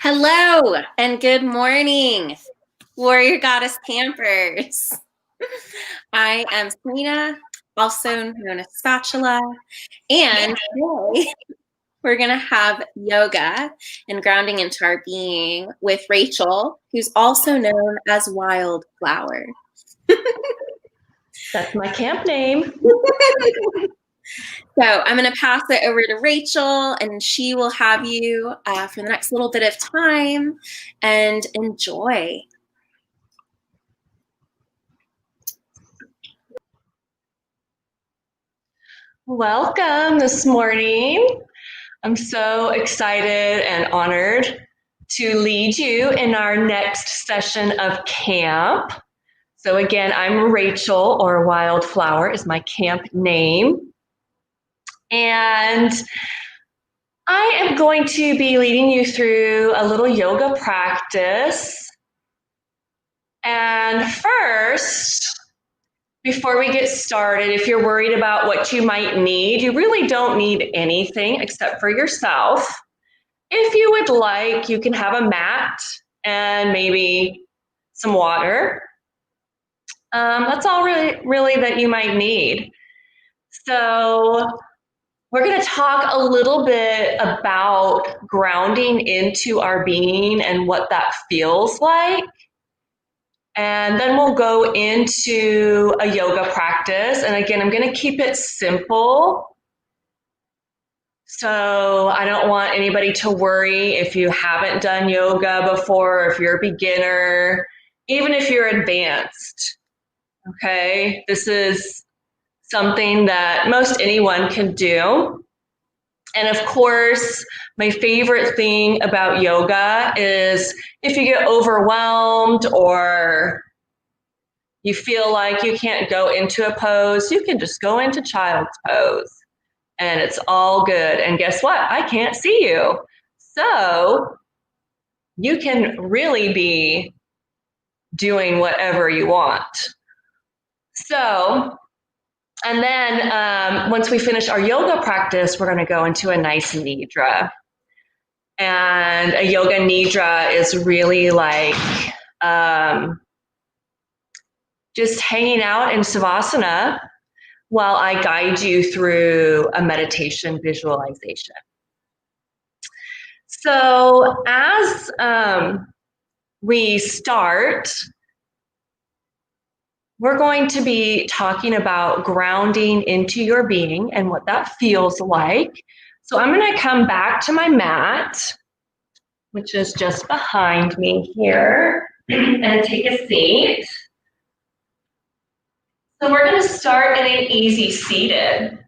Hello and good morning, Warrior Goddess Campers. I am Selena, also known as Spatula, and today we're going to have yoga and grounding into our being with Rachel, who's also known as Wildflower. That's my camp name. So I'm going to pass it over to Rachel, and she will have you for the next little bit of time, and enjoy. Welcome this morning. I'm so excited and honored to lead you in our next session of camp. So again, I'm Rachel, or Wildflower is my camp name. And I am going to be leading you through a little yoga practice. And first, before we get started, if you're worried about what you might need, you really don't need anything except for yourself. If you would like, you can have a mat and maybe some water. That's all really that you might need. So we're going to talk a little bit about grounding into our being and what that feels like. And then we'll go into a yoga practice. And again, I'm going to keep it simple. So I don't want anybody to worry if you haven't done yoga before, if you're a beginner, even if you're advanced. Okay, this is something that most anyone can do. And of course, my favorite thing about yoga is if you get overwhelmed or you feel like you can't go into a pose, you can just go into child's pose and it's all good. And guess what? I can't see you. So you can really be doing whatever you want. So, and then once we finish our yoga practice, we're going to go into a nice nidra. And a yoga nidra is really like just hanging out in Savasana while I guide you through a meditation visualization. So as we start, we're going to be talking about grounding into your being and what that feels like. So I'm going to come back to my mat, which is just behind me here, and take a seat. So we're going to start in an easy seated.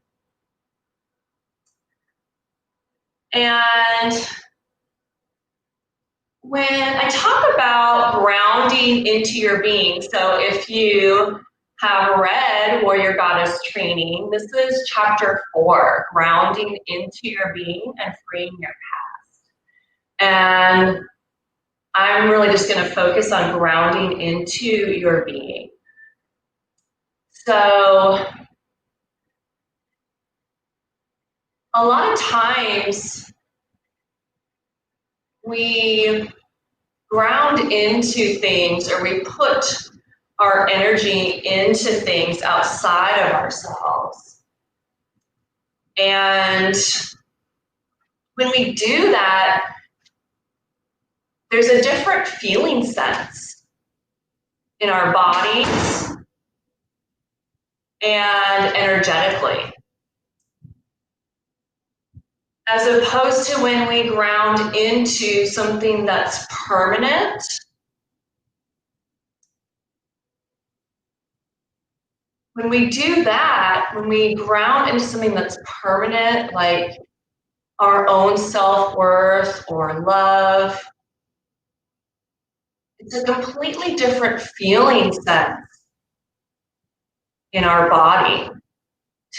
And when I talk about grounding into your being, so if you have read Warrior Goddess Training, this is chapter 4, grounding into your being and freeing your past. And I'm really just going to focus on grounding into your being. So a lot of times we ground into things, or we put our energy into things outside of ourselves. And when we do that, there's a different feeling sense in our bodies and energetically, as opposed to when we ground into something that's permanent. When we do that, when we ground into something that's permanent, like our own self-worth or love, it's a completely different feeling sense in our body.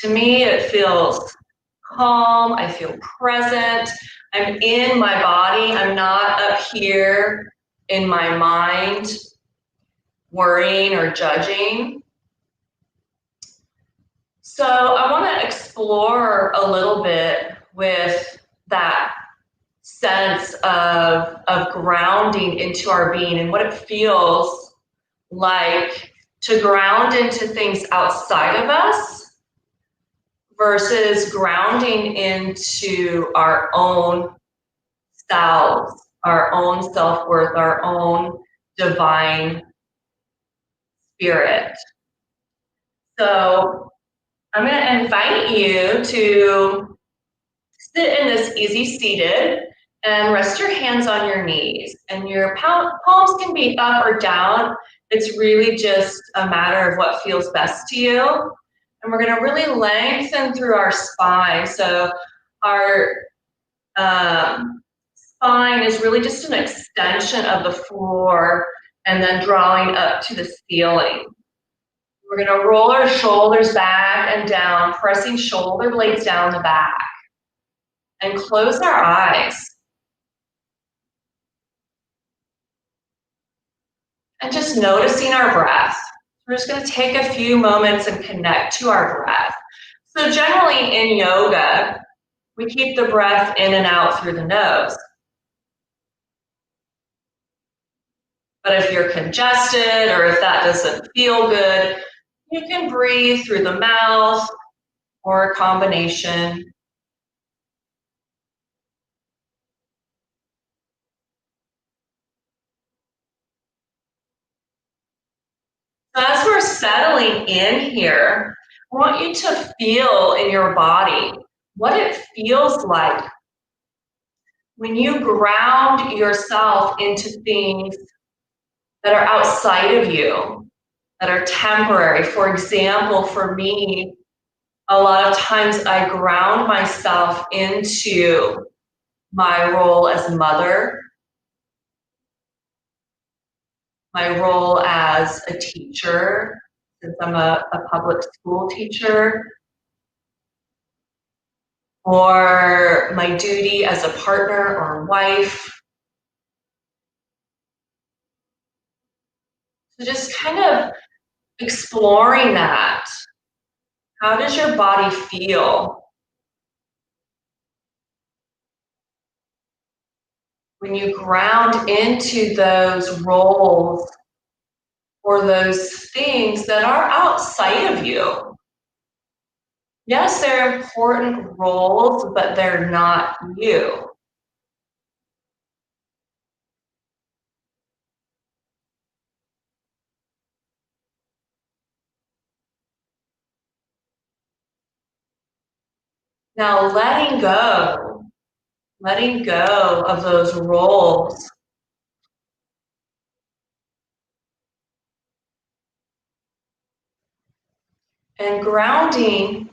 To me, it feels calm, I feel present, I'm in my body, I'm not up here in my mind worrying or judging. So I want to explore a little bit with that sense of grounding into our being and what it feels like to ground into things outside of us versus grounding into our own selves, our own self-worth, our own divine spirit. So I'm going to invite you to sit in this easy seated and rest your hands on your knees, and your palms can be up or down. It's really just a matter of what feels best to you. And we're going to really lengthen through our spine. So our spine is really just an extension of the floor and then drawing up to the ceiling. We're going to roll our shoulders back and down, pressing shoulder blades down the back, and close our eyes. And just noticing our breath. We're just going to take a few moments and connect to our breath. So generally in yoga, we keep the breath in and out through the nose. But if you're congested or if that doesn't feel good, you can breathe through the mouth or a combination. So as we're settling in here, I want you to feel in your body what it feels like when you ground yourself into things that are outside of you, that are temporary. For example, for me, a lot of times I ground myself into my role as a mother, my role as a teacher, since I'm a public school teacher, or my duty as a partner or wife. So just kind of exploring that. How does your body feel when you ground into those roles or those things that are outside of you? Yes, they're important roles, but they're not you. Now letting go of those roles. And grounding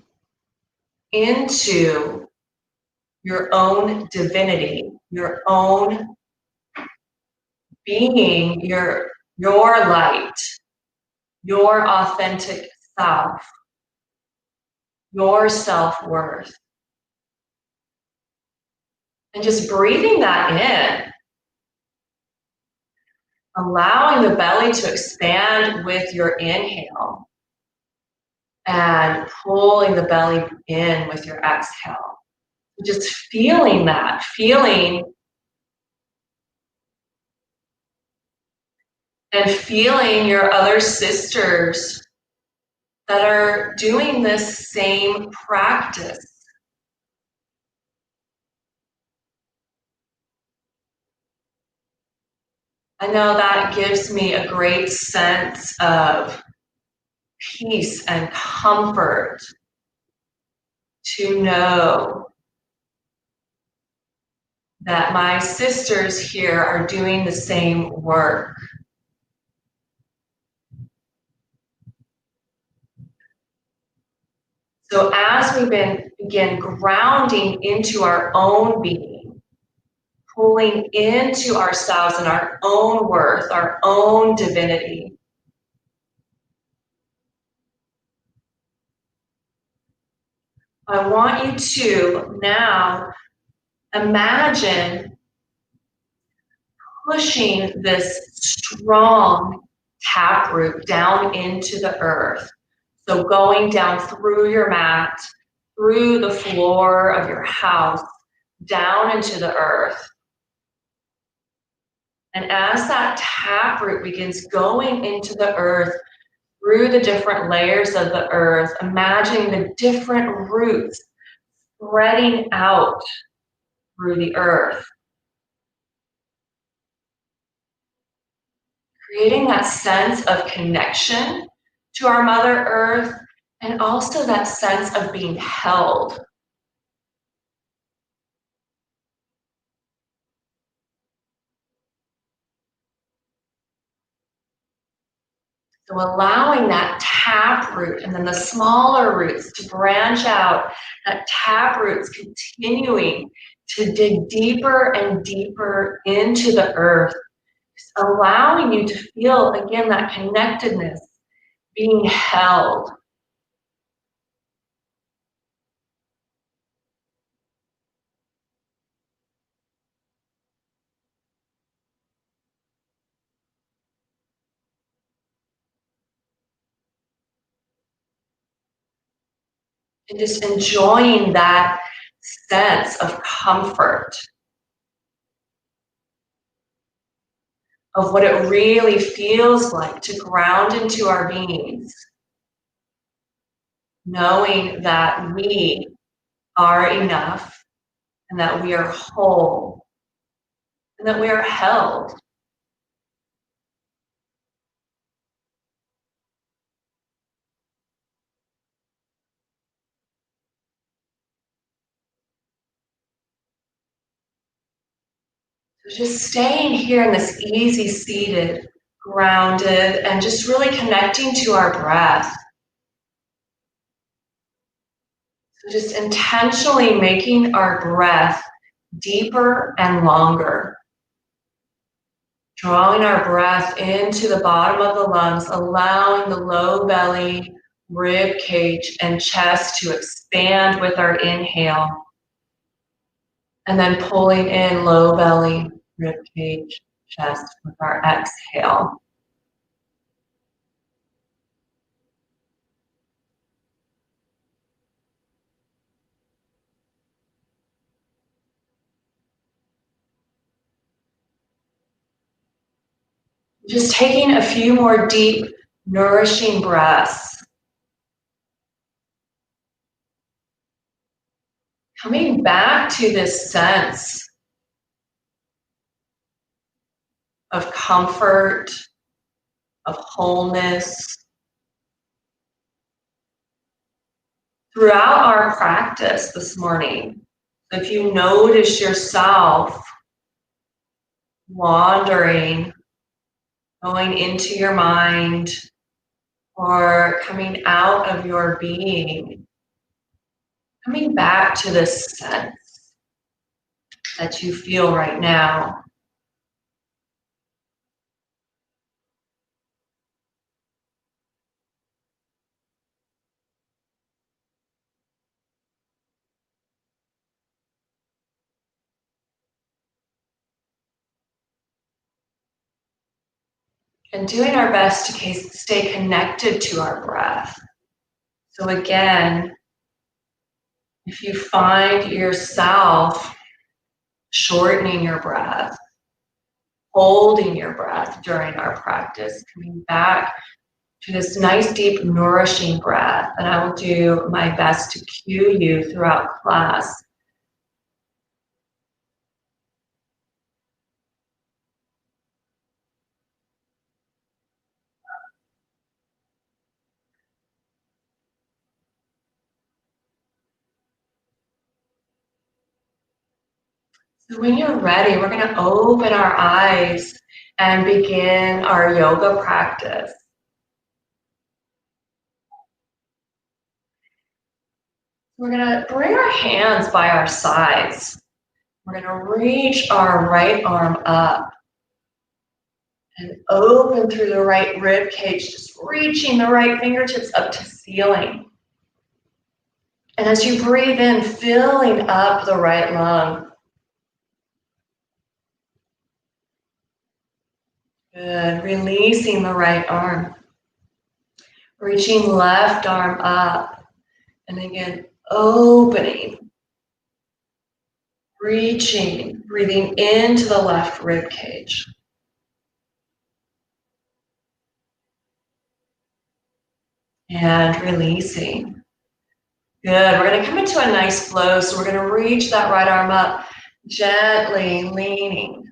into your own divinity, your own being, your light, your authentic self, your self-worth. And just breathing that in, allowing the belly to expand with your inhale and pulling the belly in with your exhale. Just feeling that, and feeling your other sisters that are doing this same practice. I know that gives me a great sense of peace and comfort to know that my sisters here are doing the same work. So as we begin grounding into our own being, pulling into ourselves and our own worth, our own divinity, I want you to now imagine pushing this strong taproot down into the earth. So going down through your mat, through the floor of your house, down into the earth. And as that taproot begins going into the earth, through the different layers of the earth, imagining the different roots spreading out through the earth, creating that sense of connection to our Mother Earth, and also that sense of being held. So allowing that tap root and then the smaller roots to branch out, that tap roots continuing to dig deeper and deeper into the earth, allowing you to feel again that connectedness, being held. And just enjoying that sense of comfort, of what it really feels like to ground into our beings, knowing that we are enough and that we are whole and that we are held. So just staying here in this easy seated, grounded, and just really connecting to our breath. So just intentionally making our breath deeper and longer. Drawing our breath into the bottom of the lungs, allowing the low belly, rib cage, and chest to expand with our inhale. And then pulling in low belly, rib cage, chest with our exhale. Just taking a few more deep, nourishing breaths. Coming back to this sense of comfort, of wholeness. Throughout our practice this morning, if you notice yourself wandering, going into your mind, or coming out of your being, coming back to this sense that you feel right now. And doing our best to stay connected to our breath. So again, if you find yourself shortening your breath, holding your breath during our practice, coming back to this nice, deep, nourishing breath, and I will do my best to cue you throughout class. So when you're ready, we're going to open our eyes and begin our yoga practice. We're going to bring our hands by our sides. We're going to reach our right arm up and open through the right rib cage, just reaching the right fingertips up to ceiling. And as you breathe in, filling up the right lung. Good. Releasing the right arm. Reaching left arm up. And again, opening. Reaching, breathing into the left rib cage. and releasing. Good. We're going to come into a nice flow. So we're going to reach that right arm up, gently leaning.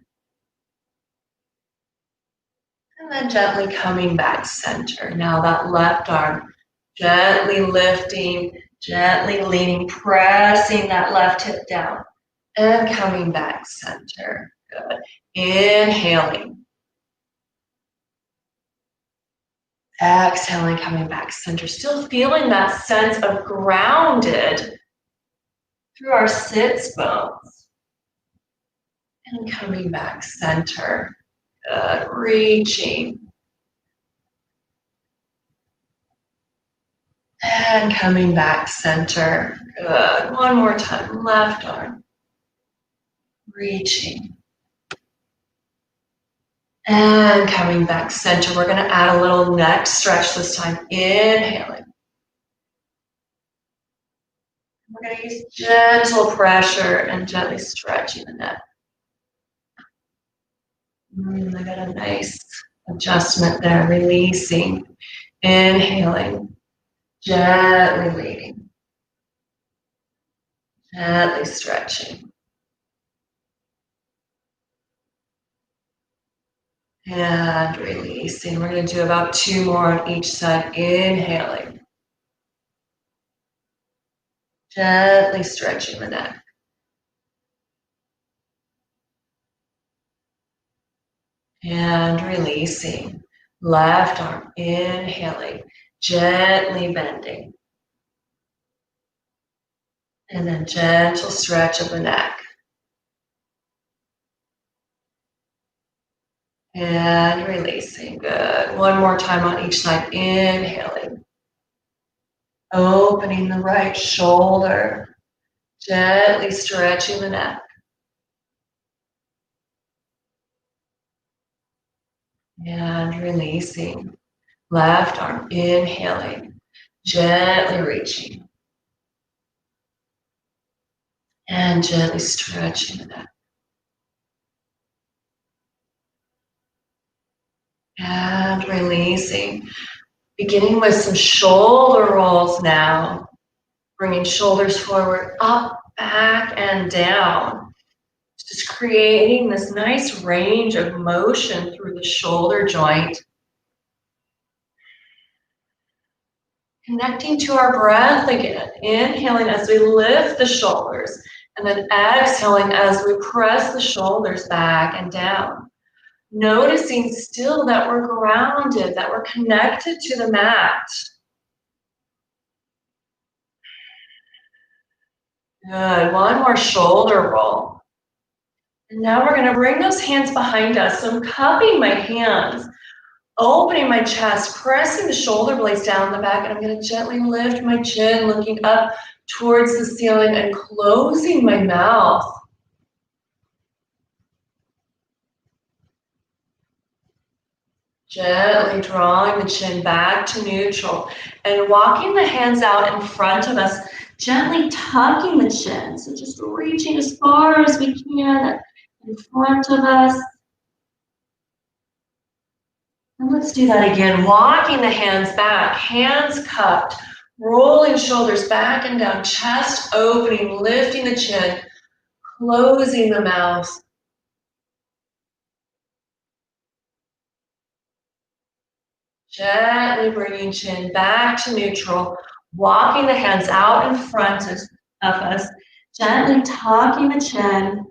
And then gently coming back center. Now that left arm, gently lifting, gently leaning, pressing that left hip down. And coming back center. Good. Inhaling. Exhaling, coming back center. Still feeling that sense of grounded through our sits bones. And coming back center. Good. Reaching. And coming back center. Good. One more time. Left arm. Reaching. And coming back center. We're going to add a little neck stretch this time. Inhaling. We're going to use gentle pressure and gently stretching the neck. I got a nice adjustment there. Releasing. Inhaling. Gently leaning. Gently stretching. And releasing. We're going to do about 2 more on each side. Inhaling. Gently stretching the neck. And releasing. Left arm. Inhaling. Gently bending. And then gentle stretch of the neck. And releasing. Good. One more time on each side. Inhaling. Opening the right shoulder. Gently stretching the neck. And releasing. Left arm. Inhaling. Gently reaching. And gently stretching the neck. And releasing. Beginning with some shoulder rolls now. Bringing shoulders forward, up, back, and down. Just creating this nice range of motion through the shoulder joint. Connecting to our breath again. Inhaling as we lift the shoulders. And then exhaling as we press the shoulders back and down. Noticing still that we're grounded, that we're connected to the mat. Good. One more shoulder roll. And now we're going to bring those hands behind us. So I'm cupping my hands, opening my chest, pressing the shoulder blades down the back, and I'm going to gently lift my chin, looking up towards the ceiling and closing my mouth. Gently drawing the chin back to neutral and walking the hands out in front of us, gently tucking the chin. So just reaching as far as we can in front of us. And let's do that again. Walking the hands back, hands cupped, rolling shoulders back and down, chest opening, lifting the chin, closing the mouth. Gently bringing chin back to neutral, walking the hands out in front of us, gently tucking the chin.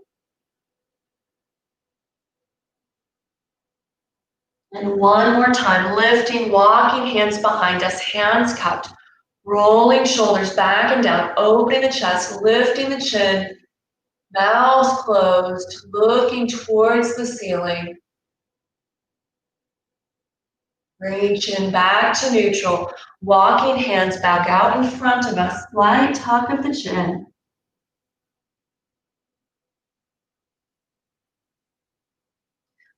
And one more time, lifting, walking hands behind us, hands cupped, rolling shoulders back and down, opening the chest, lifting the chin, mouth closed, looking towards the ceiling. Bringing chin back to neutral, walking hands back out in front of us, slight tuck of the chin.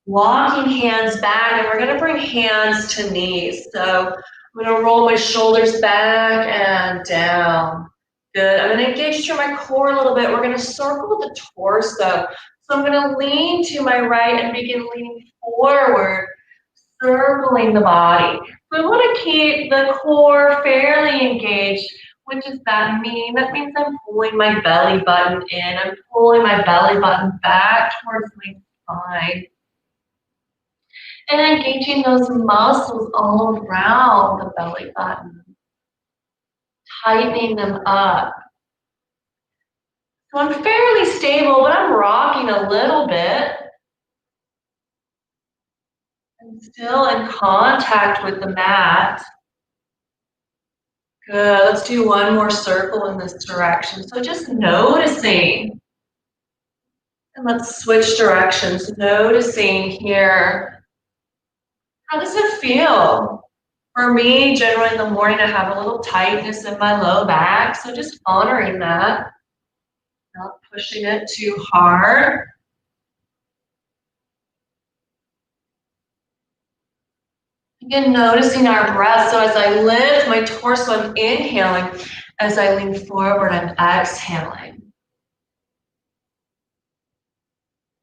Walking hands back, and we're going to bring hands to knees. So I'm going to roll my shoulders back and down. Good. I'm going to engage through my core a little bit. We're going to circle the torso. So I'm going to lean to my right and begin leaning forward, circling the body. We want to keep the core fairly engaged. What does that mean? That means I'm pulling my belly button in. I'm pulling my belly button back towards my spine. And engaging those muscles all around the belly button. Tightening them up. So I'm fairly stable, but I'm rocking a little bit. I'm still in contact with the mat. Good. Let's do one more circle in this direction. So just noticing. And let's switch directions. Noticing here. How does it feel? For me, generally in the morning, I have a little tightness in my low back. So just honoring that. Not pushing it too hard. Again, noticing our breath. So as I lift my torso, I'm inhaling. As I lean forward, I'm exhaling.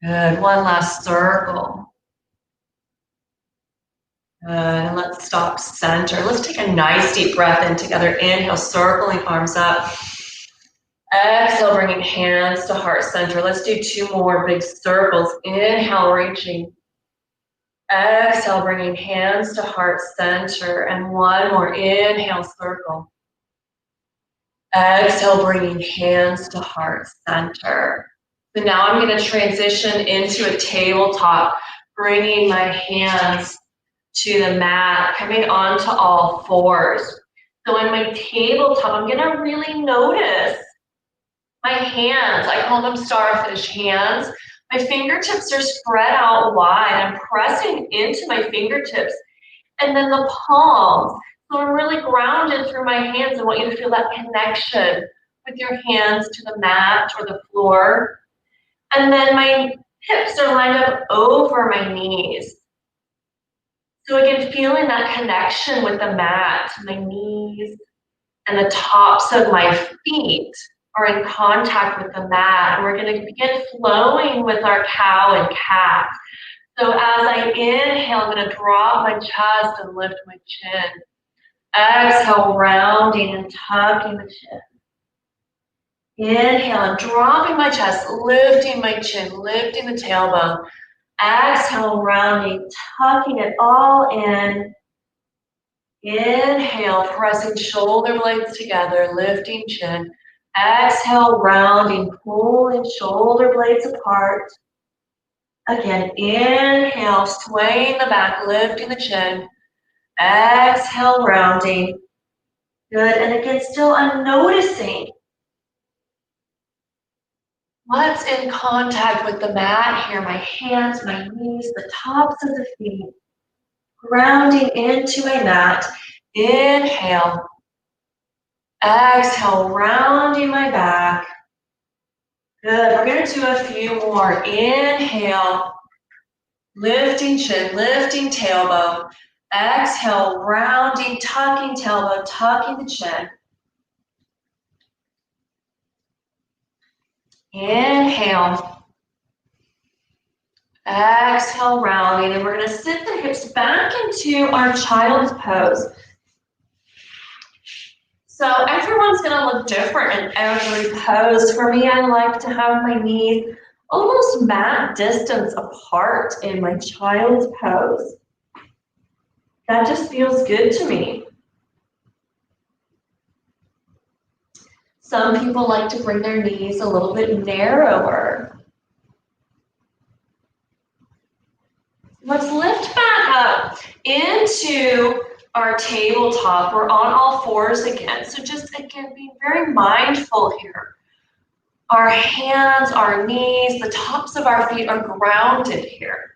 Good. One last circle. Good. And let's stop center. Let's take a nice deep breath in together. Inhale, circling arms up. Exhale, bringing hands to heart center. Let's do two more big circles. Inhale, reaching. Exhale, bringing hands to heart center. And one more. Inhale, circle. Exhale, bringing hands to heart center. So now I'm going to transition into a tabletop, bringing my hands to the mat, coming onto all fours. So in my tabletop, I'm going to really notice my hands. I call them starfish hands. My fingertips are spread out wide. I'm pressing into my fingertips. And then the palms. So I'm really grounded through my hands. I want you to feel that connection with your hands to the mat or the floor. And then my hips are lined up over my knees. So again, feeling that connection with the mat, my knees and the tops of my feet are in contact with the mat. And we're going to begin flowing with our cow and cat. So as I inhale, I'm going to drop my chest and lift my chin. Exhale, rounding and tucking the chin. Inhale, I'm dropping my chest, lifting my chin, lifting the tailbone. Exhale, rounding, tucking it all in. Inhale, pressing shoulder blades together, lifting chin. Exhale, rounding, pulling shoulder blades apart. Again, inhale, swaying the back, lifting the chin. Exhale, rounding. Good, and again, still I'm noticing what's in contact with the mat here, my hands, my knees, the tops of the feet. Grounding into my mat. Inhale. Exhale, rounding my back. Good, we're going to do a few more. Inhale. Lifting chin, lifting tailbone. Exhale, rounding, tucking tailbone, tucking the chin. Inhale. Exhale, rounding, and we're going to sit the hips back into our child's pose. So everyone's going to look different in every pose. For me, I like to have my knees almost mat distance apart in my child's pose. That just feels good to me. Some people like to bring their knees a little bit narrower. Let's lift back up into our tabletop. We're on all fours again. So just again, be very mindful here. Our hands, our knees, the tops of our feet are grounded here.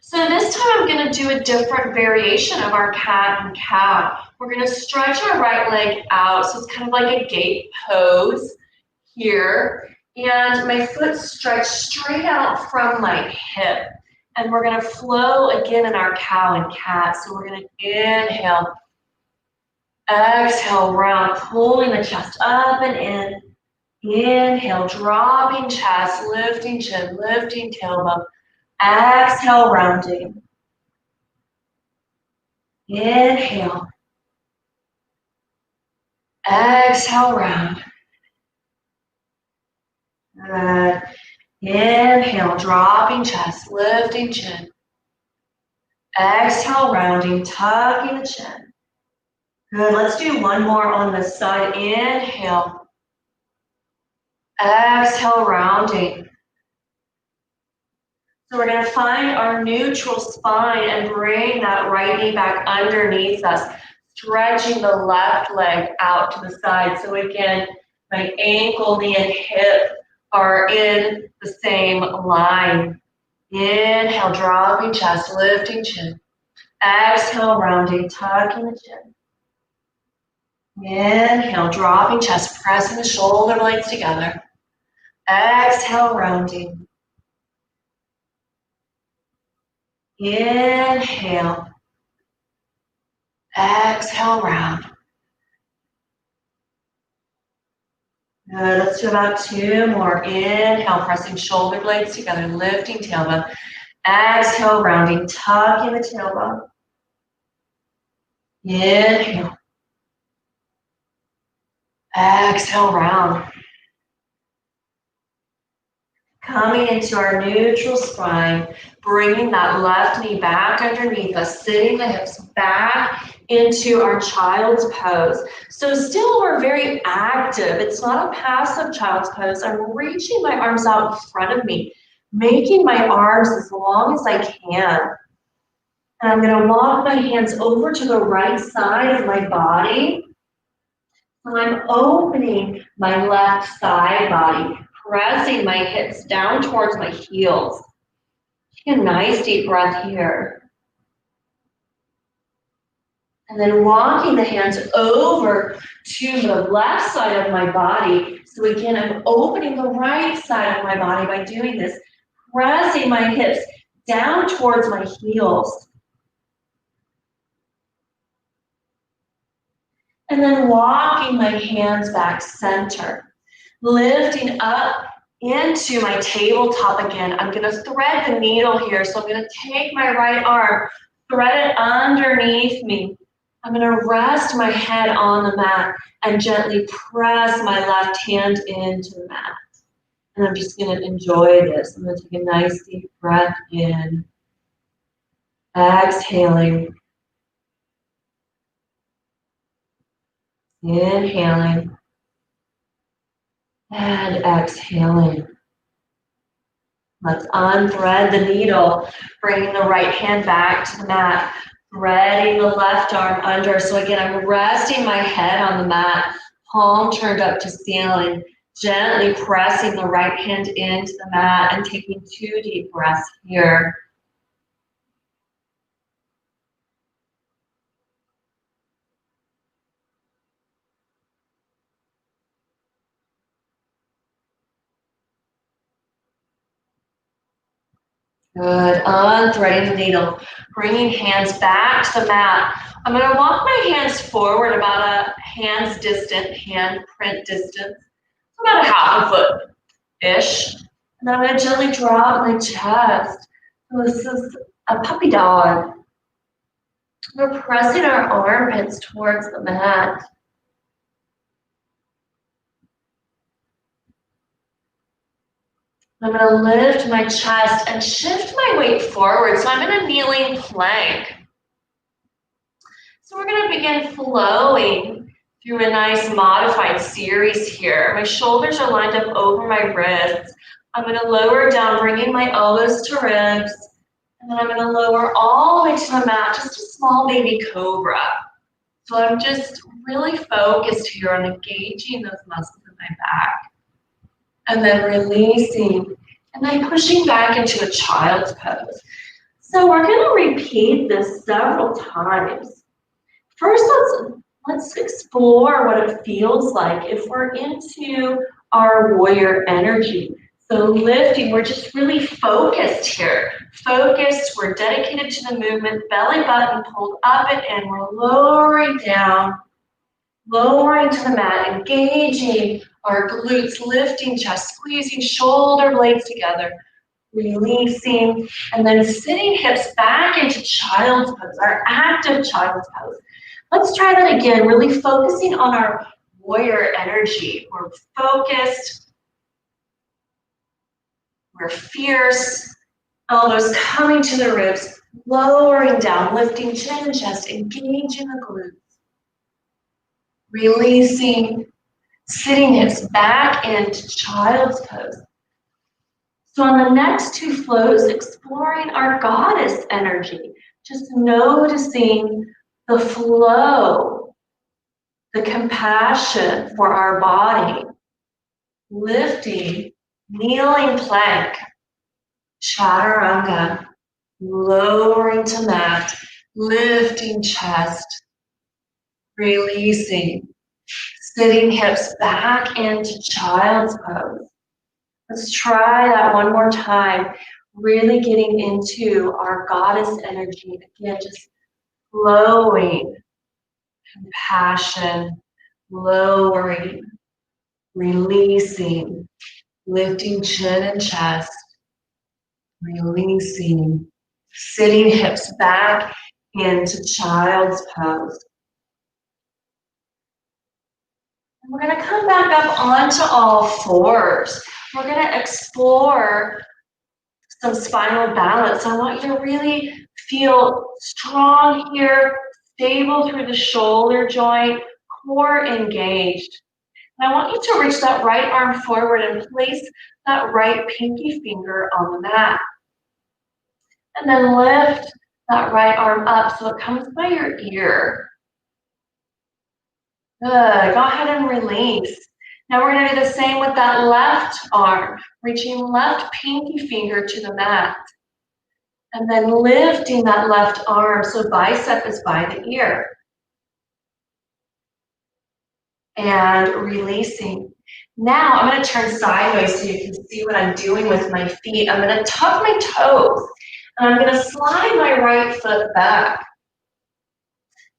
So this time I'm going to do a different variation of our cat and cow. We're going to stretch our right leg out. So it's kind of like a gate pose here. And my foot stretched straight out from my hip. And we're going to flow again in our cow and cat. So we're going to inhale, exhale, round, pulling the chest up and in. Inhale, dropping chest, lifting chin, lifting tailbone. Exhale, rounding. Inhale. Exhale, round. Good. Inhale, dropping chest, lifting chin. Exhale, rounding, tucking the chin. Good, let's do one more on this side. Inhale. Exhale, rounding. So we're going to find our neutral spine and bring that right knee back underneath us, stretching the left leg out to the side. So again, my ankle, knee, and hip are in the same line. Inhale, dropping chest, lifting chin. Exhale, rounding, tucking the chin. Inhale, dropping chest, pressing the shoulder blades together. Exhale, rounding. Inhale. Exhale, round. Good, let's do about two more. Inhale, pressing shoulder blades together, lifting tailbone. Exhale, rounding, tucking the tailbone. Inhale. Exhale, round. Coming into our neutral spine, bringing that left knee back underneath us, sitting the hips back into our child's pose. So still we're very active. It's not a passive child's pose. I'm reaching my arms out in front of me, making my arms as long as I can. And I'm going to walk my hands over to the right side of my body. So I'm opening my left side body, pressing my hips down towards my heels. Take a nice deep breath here. And then walking the hands over to the left side of my body. So again, I'm opening the right side of my body by doing this, pressing my hips down towards my heels. And then walking my hands back center, lifting up into my tabletop again. I'm going to thread the needle here. So I'm going to take my right arm, thread it underneath me. I'm going to rest my head on the mat and gently press my left hand into the mat. And I'm just going to enjoy this. I'm going to take a nice deep breath in, exhaling. Inhaling and exhaling. Let's unthread the needle, bringing the right hand back to the mat, threading the left arm under. So again, I'm resting my head on the mat, palm turned up to ceiling, gently pressing the right hand into the mat and taking 2 deep breaths here. Good, unthreading the needle, bringing hands back to the mat. I'm going to walk my hands forward about a hand's distance, hand print distance, about a half a foot-ish. And then I'm going to gently drop my chest. So this is a puppy dog. We're pressing our armpits towards the mat. I'm going to lift my chest and shift my weight forward. So I'm in a kneeling plank. So we're going to begin flowing through a nice modified series here. My shoulders are lined up over my wrists. I'm going to lower down, bringing my elbows to ribs. And then I'm going to lower all the way to the mat, just a small baby cobra. So I'm just really focused here on engaging those muscles in my back. And then releasing, and then pushing back into a child's pose. So we're going to repeat this several times. First, let's explore what it feels like if we're into our warrior energy. So lifting, we're just really focused here. Focused, we're dedicated to the movement, belly button pulled up and in. We're lowering down, lowering to the mat, engaging our glutes, lifting chest, squeezing shoulder blades together, releasing, and then sitting hips back into child's pose, our active child's pose. Let's try that again, really focusing on our warrior energy. We're focused, we're fierce, elbows coming to the ribs, lowering down, lifting chin and chest, engaging the glutes. Releasing, sitting hips back into child's pose. So on the next two flows, exploring our goddess energy, just noticing the flow, the compassion for our body, lifting, kneeling plank, chaturanga, lowering to mat, lifting chest, releasing, sitting hips back into child's pose. Let's try that one more time, really getting into our goddess energy. Again, just flowing, compassion, lowering, releasing, lifting chin and chest, releasing, sitting hips back into child's pose. And we're going to come back up onto all fours. We're going to explore some spinal balance. I want you to really feel strong here, stable through the shoulder joint, core engaged. And I want you to reach that right arm forward and place that right pinky finger on the mat. And then lift that right arm up so it comes by your ear. Good. Go ahead and release. Now we're going to do the same with that left arm, reaching left pinky finger to the mat. And then lifting that left arm so bicep is by the ear. And releasing. Now I'm going to turn sideways so you can see what I'm doing with my feet. I'm going to tuck my toes and I'm going to slide my right foot back.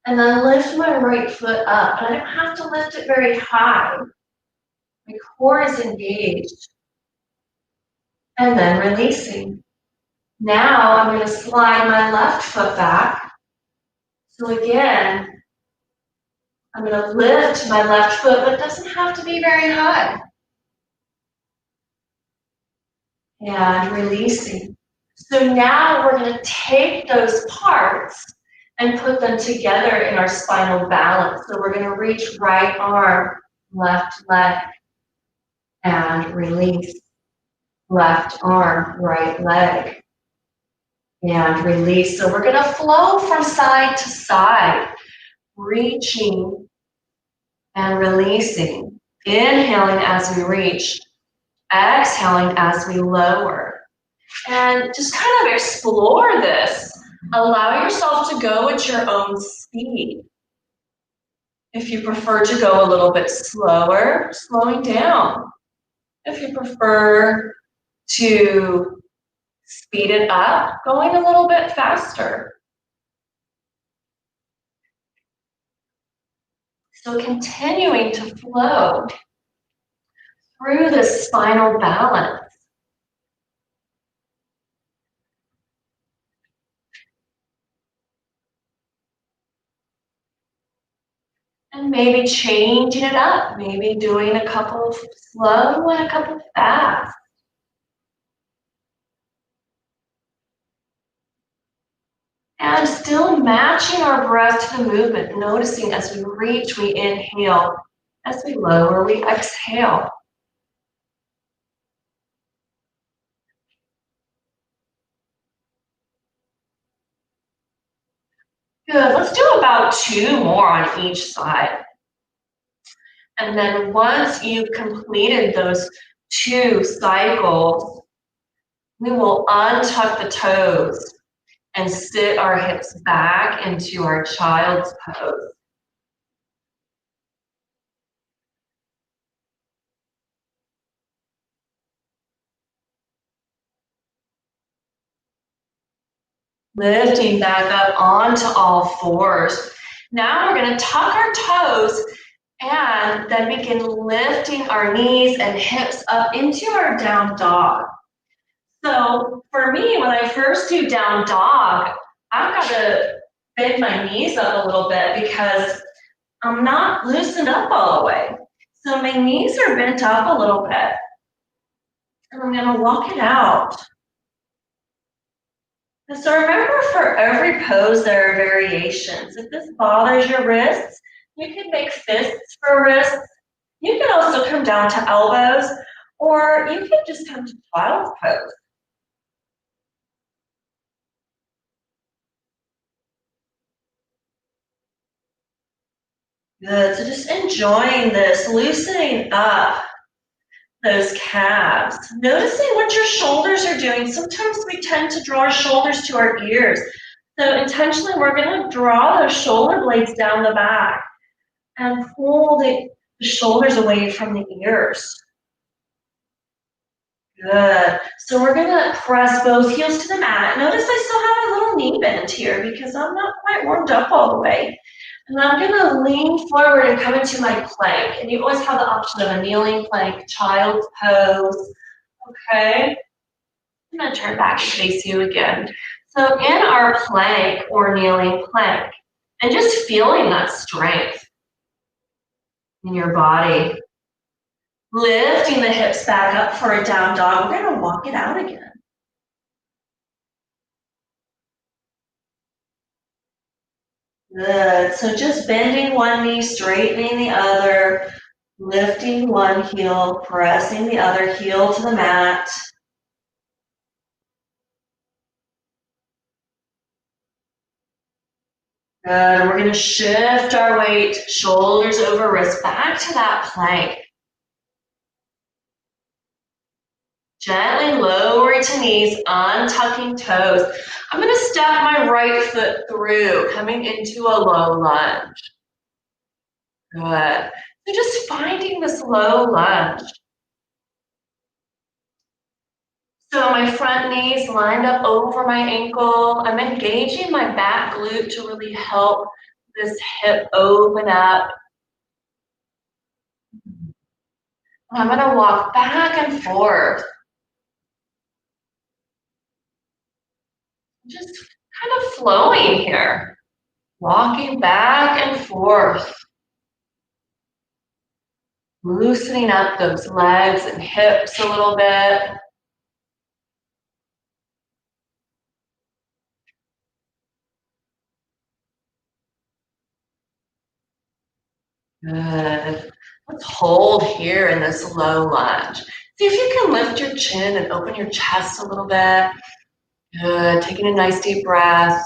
And then lift my right foot up. And I don't have to lift it very high. My core is engaged. And then releasing. Now I'm going to slide my left foot back. So again, I'm going to lift my left foot, but it doesn't have to be very high. And releasing. So now we're going to take those parts and put them together in our spinal balance. So we're going to reach right arm, left leg, and release. Left arm, right leg, and release. So we're going to flow from side to side, reaching and releasing. Inhaling as we reach, exhaling as we lower. And just kind of explore this. Allow yourself to go at your own speed. If you prefer to go a little bit slower, slowing down. If you prefer to speed it up, going a little bit faster. So continuing to flow through this spinal balance. And maybe changing it up, maybe doing a couple of slow and a couple fast. And still matching our breath to the movement, noticing as we reach, we inhale. As we lower, we exhale. Good, let's do about 2 more on each side. And then once you've completed those 2 cycles, we will untuck the toes and sit our hips back into our child's pose. Lifting back up onto all fours. Now we're going to tuck our toes and then begin lifting our knees and hips up into our down dog. So for me, when I first do down dog, I've got to bend my knees up a little bit because I'm not loosened up all the way. So my knees are bent up a little bit. And I'm going to walk it out. And so remember, for every pose, there are variations. If this bothers your wrists, you can make fists for wrists. You can also come down to elbows, or you can just come to child's pose. Good, so just enjoying this, loosening up those calves. Noticing what your shoulders are doing. Sometimes we tend to draw our shoulders to our ears. So intentionally, we're gonna draw those shoulder blades down the back and pull the shoulders away from the ears. Good. So we're gonna press both heels to the mat. Notice I still have a little knee bend here because I'm not quite warmed up all the way. And I'm gonna lean forward and come into my plank. And you always have the option of a kneeling plank, child's pose. Okay. I'm gonna turn back and face you again. So in our plank or kneeling plank, and just feeling that strength in your body. Lifting the hips back up for a down dog. We're gonna walk it out again. Good, so just bending one knee, straightening the other, lifting one heel, pressing the other heel to the mat. Good, and we're gonna shift our weight, shoulders over wrists, back to that plank. Gently lowering to knees, untucking toes. I'm gonna step my right foot through, coming into a low lunge. Good. So just finding this low lunge. So my front knee's lined up over my ankle. I'm engaging my back glute to really help this hip open up. I'm gonna walk back and forth. Just kind of flowing here. Walking back and forth. Loosening up those legs and hips a little bit. Good. Let's hold here in this low lunge. See if you can lift your chin and open your chest a little bit. Good. Taking a nice deep breath.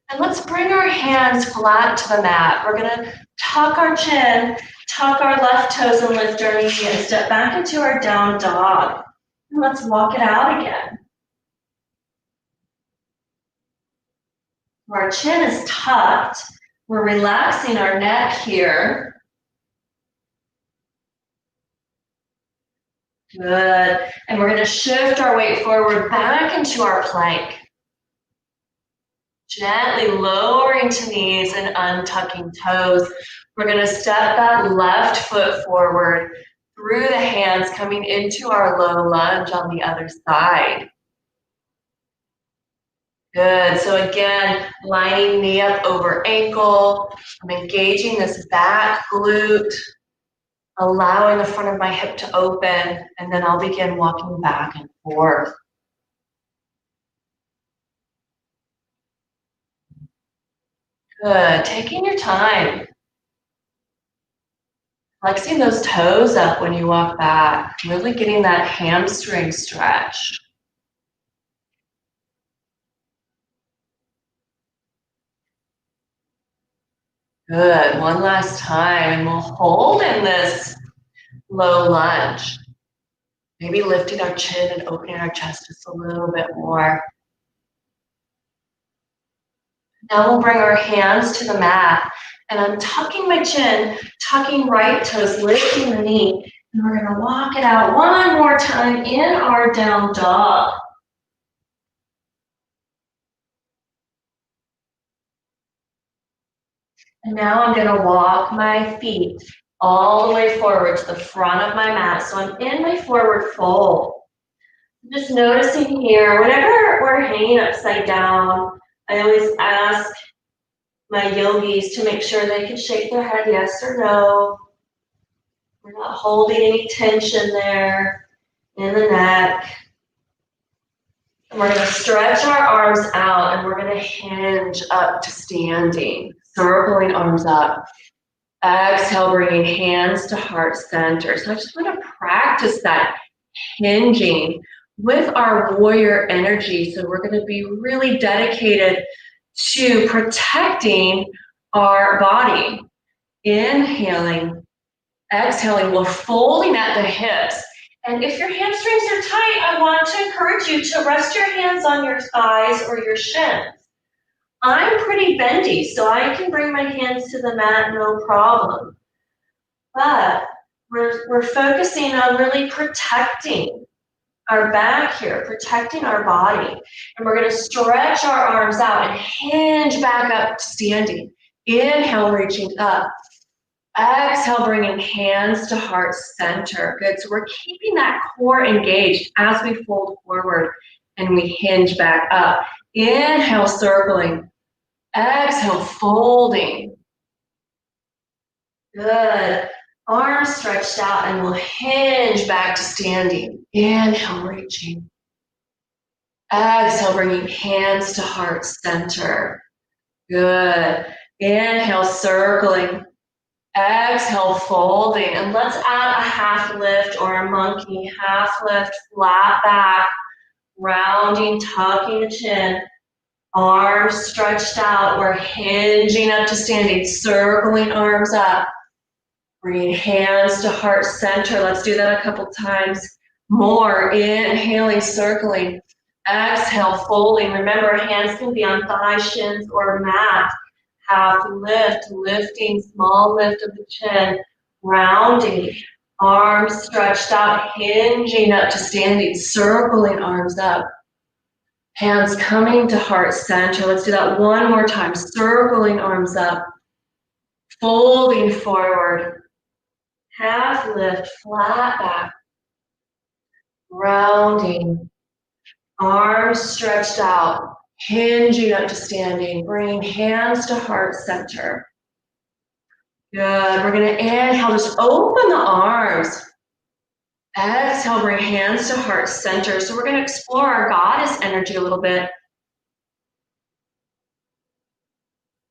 And let's bring our hands flat to the mat. We're gonna tuck our chin, tuck our left toes and lift our knee and step back into our down dog. And let's walk it out again. Our chin is tucked. We're relaxing our neck here. Good. And we're gonna shift our weight forward back into our plank. Gently lowering to knees and untucking toes. We're gonna step that left foot forward through the hands, coming into our low lunge on the other side. Good, so again, lining knee up over ankle. I'm engaging this back glute, allowing the front of my hip to open, and then I'll begin walking back and forth. Good, taking your time. Flexing those toes up when you walk back, really getting that hamstring stretch. Good, one last time, and we'll hold in this low lunge. Maybe lifting our chin and opening our chest just a little bit more. Now we'll bring our hands to the mat, and I'm tucking my chin, tucking right toes, lifting the knee, and we're gonna walk it out one more time in our down dog. And now I'm gonna walk my feet all the way forward to the front of my mat. So I'm in my forward fold. Just noticing here, whenever we're hanging upside down, I always ask my yogis to make sure they can shake their head yes or no. We're not holding any tension there in the neck. And we're going to stretch our arms out and we're going to hinge up to standing, circling arms up. Exhale, bringing hands to heart center. So I just want to practice that hinging with our warrior energy. So we're going to be really dedicated to protecting our body. Inhaling, exhaling, we're folding at the hips. And if your hamstrings are tight, I want to encourage you to rest your hands on your thighs or your shins. I'm pretty bendy, so I can bring my hands to the mat, no problem. But we're focusing on really protecting our back here, protecting our body. And we're going to stretch our arms out and hinge back up to standing. Inhale, reaching up. Exhale, bringing hands to heart center. Good. So we're keeping that core engaged as we fold forward and we hinge back up. Inhale, circling. Exhale, folding. Good. Arms stretched out and we'll hinge back to standing. Inhale, reaching. Exhale, bringing hands to heart center. Good. Inhale, circling. Exhale, folding. And let's add a half lift or a monkey. Half lift, flat back, rounding, tucking the chin. Arms stretched out. We're hinging up to standing, circling arms up. Bringing hands to heart center. Let's do that a couple times more. Inhaling, circling. Exhale, folding. Remember, hands can be on thigh, shins, or mat. Half lift, lifting, small lift of the chin. Rounding. Arms stretched out, hinging up to standing, circling arms up. Hands coming to heart center. Let's do that one more time. Circling arms up. Folding forward. Half lift, flat back. Rounding. Arms stretched out. Hinging up to standing. Bringing hands to heart center. Good. We're going to inhale. Just open the arms. Exhale, bring hands to heart center. So we're going to explore our goddess energy a little bit.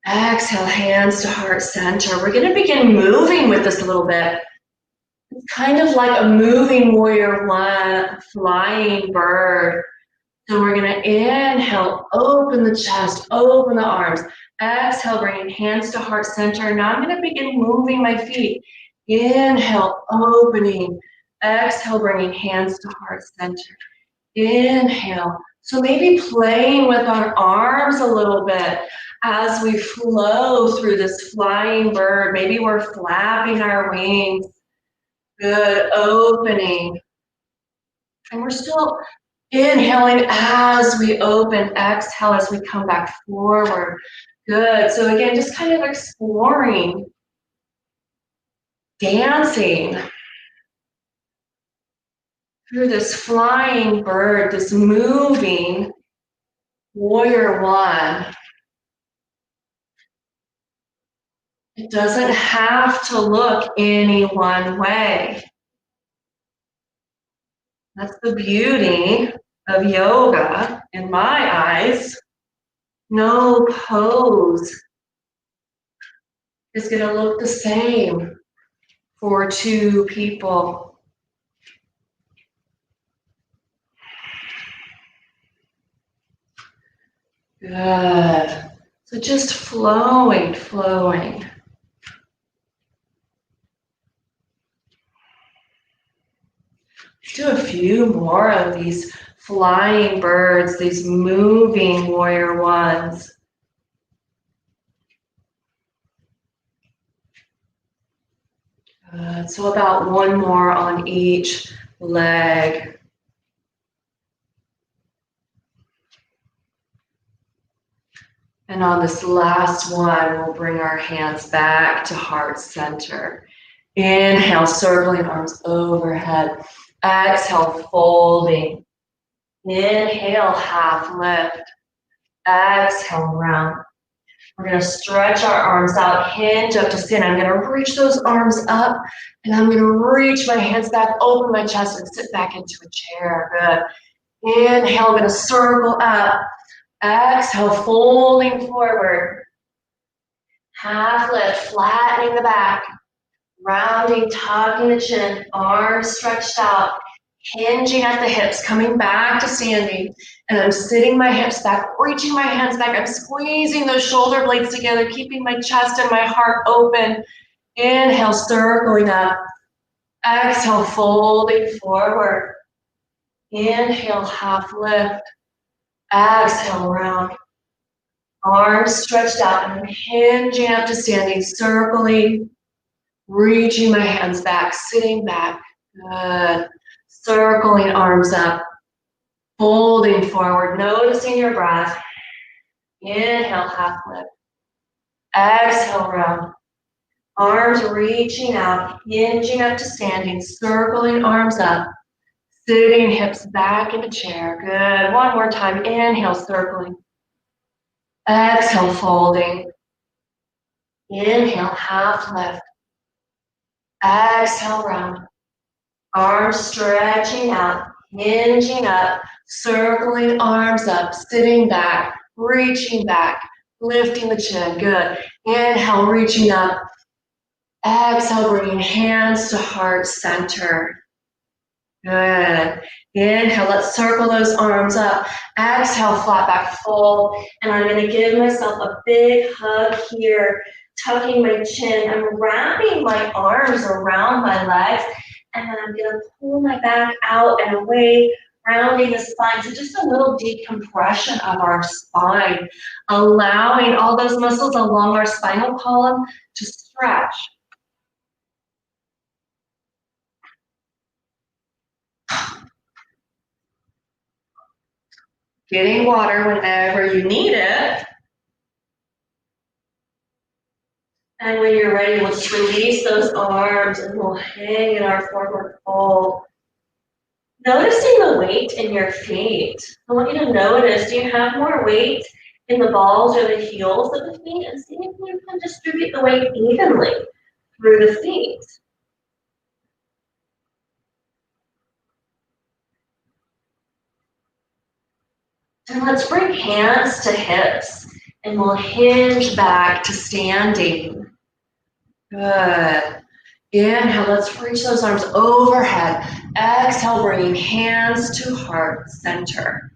Exhale, hands to heart center. We're going to begin moving with this a little bit. It's kind of like a moving warrior one, flying bird. So we're going to inhale, open the chest, open the arms. Exhale, bringing hands to heart center. Now I'm going to begin moving my feet. Inhale, opening. Exhale, bringing hands to heart center. Inhale. So maybe playing with our arms a little bit as we flow through this flying bird. Maybe we're flapping our wings. Good, opening. And we're still inhaling as we open, exhale as we come back forward. Good. So again, just kind of exploring, dancing through this flying bird, this moving warrior one. It doesn't have to look any one way. That's the beauty of yoga, in my eyes. No pose is going to look the same for two people. Good. So just flowing, flowing. Let's do a few more of these flying birds, these moving warrior ones. Good. So about one more on each leg. And on this last one, we'll bring our hands back to heart center. Inhale, circling arms overhead. Exhale, folding. Inhale, half lift. Exhale, round. We're going to stretch our arms out, hinge up to stand. I'm going to reach those arms up, and I'm going to reach my hands back, open my chest, and sit back into a chair. Good. Inhale, I'm going to circle up. Exhale, folding forward. Half lift, flattening the back. Rounding, tucking the chin, arms stretched out, hinging at the hips, coming back to standing. And I'm sitting my hips back, reaching my hands back. I'm squeezing those shoulder blades together, keeping my chest and my heart open. Inhale, circling up. Exhale, folding forward. Inhale, half lift. Exhale, round. Arms stretched out, and I'm hinging up to standing, circling. Reaching my hands back, sitting back. Good. Circling arms up. Folding forward, noticing your breath. Inhale, half lift. Exhale, round. Arms reaching out, hinging up to standing, circling arms up. Sitting hips back into chair. Good. One more time. Inhale, circling. Exhale, folding. Inhale, half lift. Exhale, round. Arms stretching out, hinging up, circling arms up, sitting back, reaching back, lifting the chin. Good. Inhale, reaching up. Exhale, bringing hands to heart center. Good. Inhale, let's circle those arms up. Exhale, flat back, fold. And I'm going to give myself a big hug here, tucking my chin. I'm wrapping my arms around my legs. And then I'm going to pull my back out and away, rounding the spine. So just a little decompression of our spine, allowing all those muscles along our spinal column to stretch. Getting water whenever you need it. And when you're ready, we'll just release those arms and we'll hang in our forward fold. Noticing the weight in your feet. I want you to notice, do you have more weight in the balls or the heels of the feet? And see if you can distribute the weight evenly through the feet. And let's bring hands to hips, and we'll hinge back to standing. Good. Inhale, let's reach those arms overhead. Exhale, bringing hands to heart center.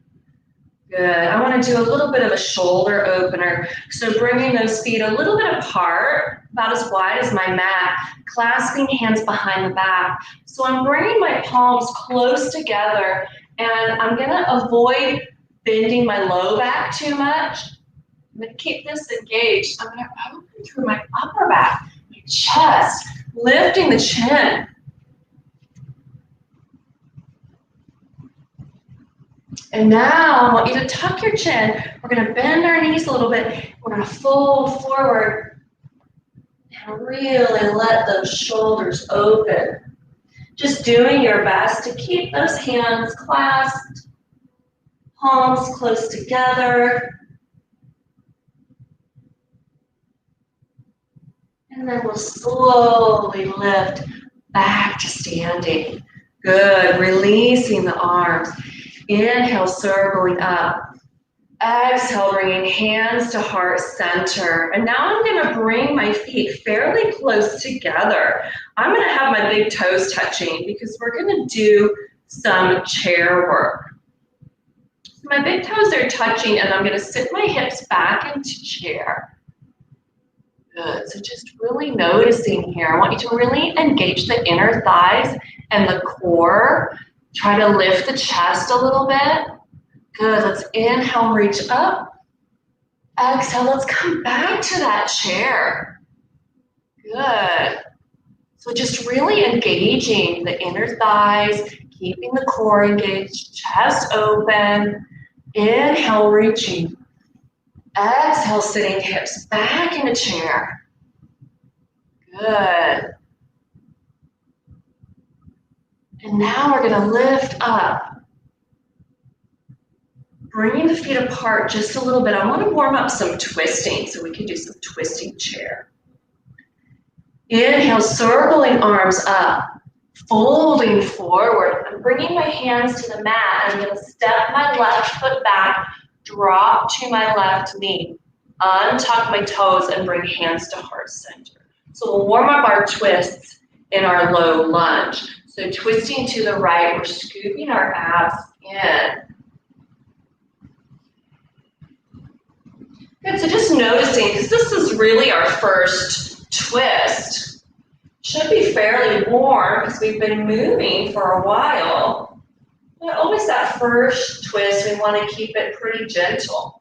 Good. I want to do a little bit of a shoulder opener. So bringing those feet a little bit apart, about as wide as my mat, clasping hands behind the back. So I'm bringing my palms close together, and I'm going to avoid bending my low back too much. I'm going to keep this engaged. I'm going to open through my upper back, my chest, lifting the chin. And now I want you to tuck your chin. We're going to bend our knees a little bit. We're going to fold forward and really let those shoulders open. Just doing your best to keep those hands clasped, palms close together. And then we'll slowly lift back to standing. Good. Releasing the arms. Inhale, circling up. Exhale, bringing hands to heart center. And now I'm going to bring my feet fairly close together. I'm going to have my big toes touching because we're going to do some chair work. So my big toes are touching, and I'm going to sit my hips back into chair. Good. So just really noticing here. I want you to really engage the inner thighs and the core. Try to lift the chest a little bit. Good. Let's inhale, reach up. Exhale, let's come back to that chair. Good. So just really engaging the inner thighs, keeping the core engaged, chest open. Inhale, reaching. Exhale, sitting hips back in a chair. Good. And now we're gonna lift up. Bringing the feet apart just a little bit. I wanna warm up some twisting, so we can do some twisting chair. Inhale, circling arms up, folding forward. I'm bringing my hands to the mat. I'm gonna step my left foot back, drop to my left knee, untuck my toes and bring hands to heart center. So we'll warm up our twists in our low lunge. So twisting to the right, we're scooping our abs in. Good, so just noticing, because this is really our first twist. Should be fairly warm because we've been moving for a while. But always that first twist, we want to keep it pretty gentle.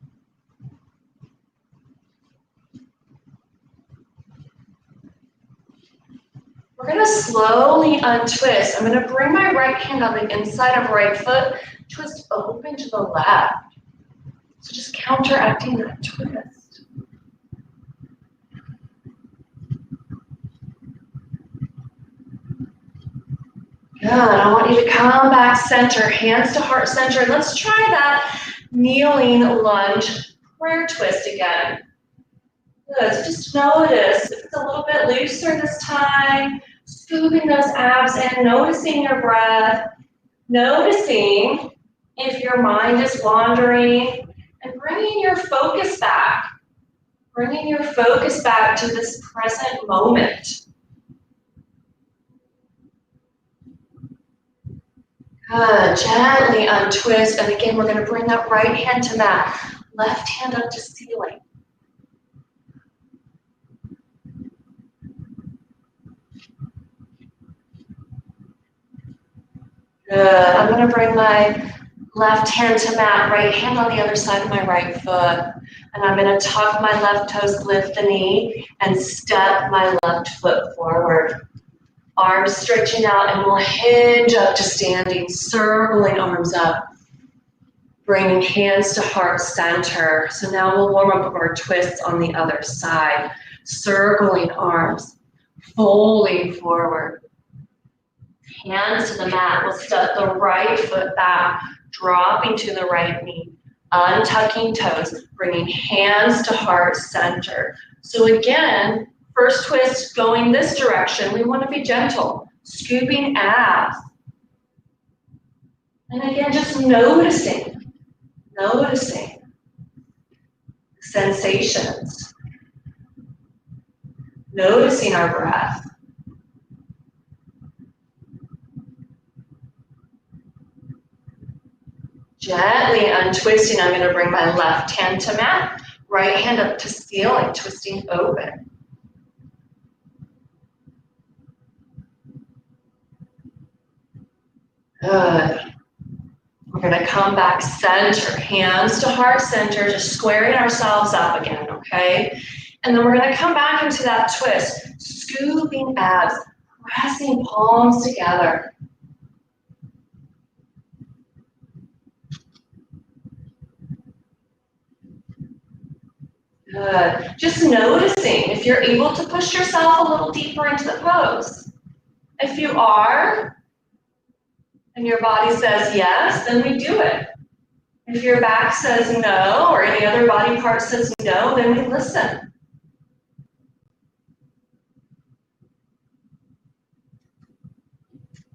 We're going to slowly untwist. I'm going to bring my right hand on the inside of right foot, twist open to the left. So just counteracting that twist. Good, I want you to come back center, hands to heart center. Let's try that kneeling lunge prayer twist again. Good, so just notice if it's a little bit looser this time, scooping those abs in, noticing your breath, noticing if your mind is wandering, and bringing your focus back. Bringing your focus back to this present moment. Good, gently untwist, and again, we're gonna bring that right hand to mat, left hand up to ceiling. Good, I'm gonna bring my left hand to mat, right hand on the other side of my right foot. And I'm gonna tuck my left toes, lift the knee, and step my left foot forward. Arms stretching out, and we'll hinge up to standing, circling arms up. Bringing hands to heart center. So now we'll warm up our twists on the other side. Circling arms, folding forward. Hands to the mat, we'll step the right foot back, dropping to the right knee, untucking toes, bringing hands to heart center. So again, first twist going this direction, we want to be gentle, scooping abs. And again, just noticing sensations, noticing our breath. Gently untwisting, I'm going to bring my left hand to mat, right hand up to ceiling, twisting open. Good. We're going to come back center, hands to heart center, just squaring ourselves up again, okay? And then we're going to come back into that twist, scooping abs, pressing palms together. Good. Just noticing if you're able to push yourself a little deeper into the pose. If you are, and your body says yes, then we do it. If your back says no, or any other body part says no, then we listen.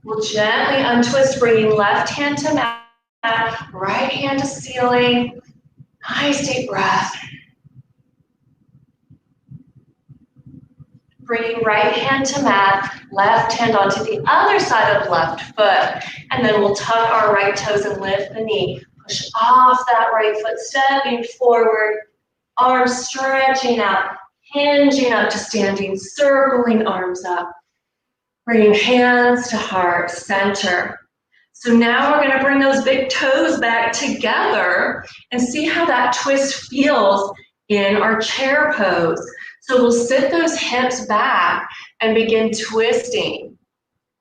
We'll gently untwist, bringing left hand to mat, right hand to ceiling. Nice deep breath. Bringing right hand to mat, left hand onto the other side of left foot. And then we'll tuck our right toes and lift the knee. Push off that right foot, stepping forward. Arms stretching out, hinging up to standing, circling arms up. Bringing hands to heart center. So now we're going to bring those big toes back together and see how that twist feels in our chair pose. So we'll sit those hips back and begin twisting.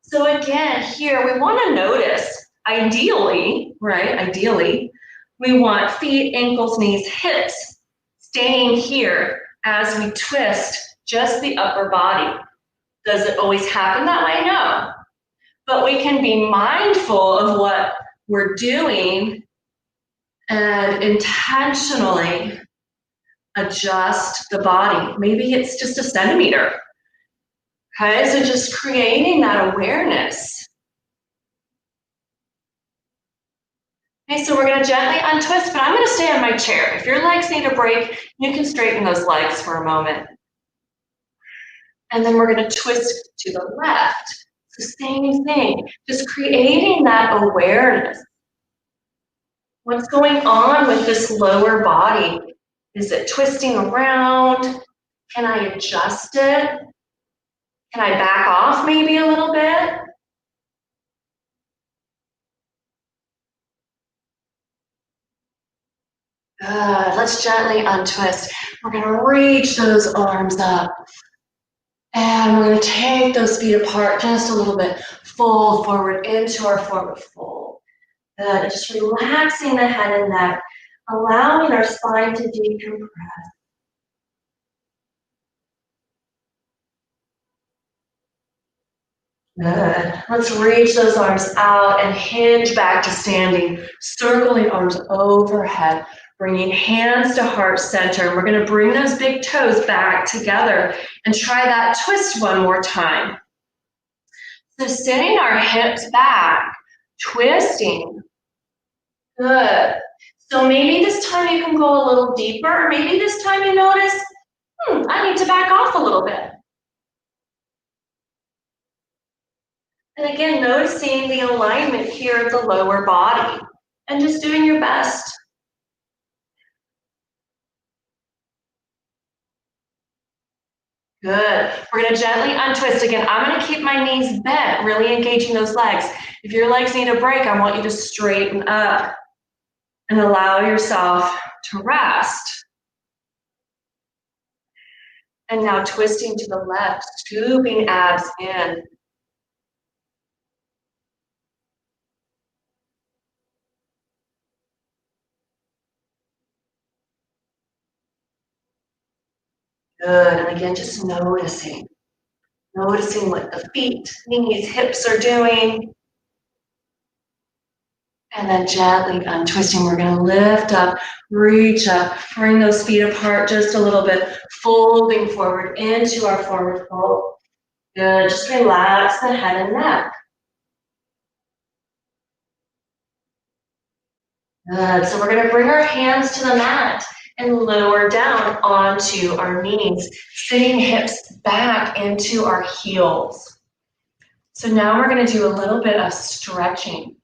So again, here we want to notice, ideally, right, ideally, we want feet, ankles, knees, hips staying here as we twist just the upper body. Does it always happen that way? No. but we can be mindful of what we're doing and intentionally adjust the body. Maybe it's just a centimeter. Okay, so just creating that awareness. Okay, so we're going to gently untwist, but I'm going to stay on my chair. If your legs need a break, you can straighten those legs for a moment. And then we're going to twist to the left. So same thing, just creating that awareness. What's going on with this lower body? Is it twisting around? Can I adjust it? Can I back off maybe a little bit? Good. Let's gently untwist. We're going to reach those arms up. And we're going to take those feet apart just a little bit. Fold forward into our forward fold. Good. Just relaxing the head and neck, allowing our spine to decompress. Good. Let's reach those arms out and hinge back to standing, circling arms overhead, bringing hands to heart center. We're going to bring those big toes back together and try that twist one more time. So sitting our hips back, twisting. Good. So maybe this time you can go a little deeper, or maybe this time you notice, I need to back off a little bit. And again, noticing the alignment here of the lower body and just doing your best. Good. We're going to gently untwist again. I'm going to keep my knees bent, really engaging those legs. If your legs need a break, I want you to straighten up and allow yourself to rest. And now twisting to the left, scooping abs in. Good. And again, just noticing what the feet, knees, hips are doing. And then gently untwisting. We're going to lift up, reach up, bring those feet apart just a little bit, folding forward into our forward fold. Good. Just relax the head and neck. Good. So we're going to bring our hands to the mat and lower down onto our knees, sitting hips back into our heels. So now we're going to do a little bit of stretching.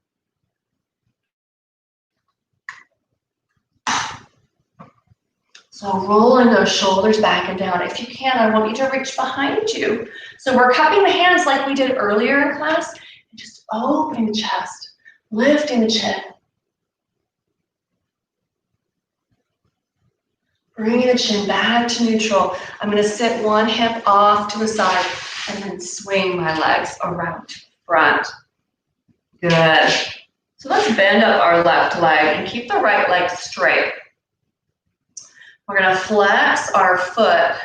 So rolling those shoulders back and down. If you can, I want you to reach behind you. So we're cupping the hands like we did earlier in class, and just opening the chest, lifting the chin. Bringing the chin back to neutral. I'm going to sit one hip off to the side and then swing my legs around front. Good. So let's bend up our left leg and keep the right leg straight. We're going to flex our foot,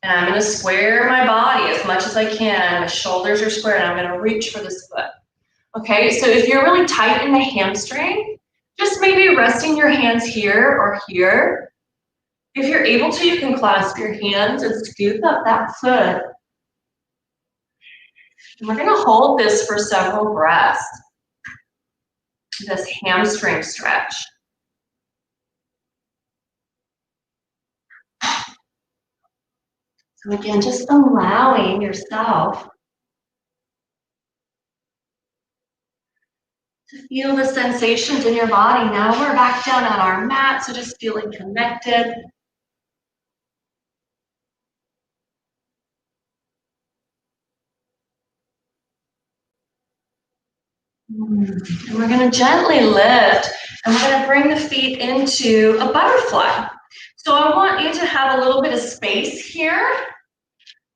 and I'm going to square my body as much as I can. My shoulders are square, and I'm going to reach for this foot. Okay, so if you're really tight in the hamstring, just maybe resting your hands here or here. If you're able to, you can clasp your hands and scoop up that foot. And we're going to hold this for several breaths, this hamstring stretch. So again, just allowing yourself to feel the sensations in your body. Now we're back down on our mat, so just feeling connected. And we're going to gently lift, and we're going to bring the feet into a butterfly. So I want you to have a little bit of space here,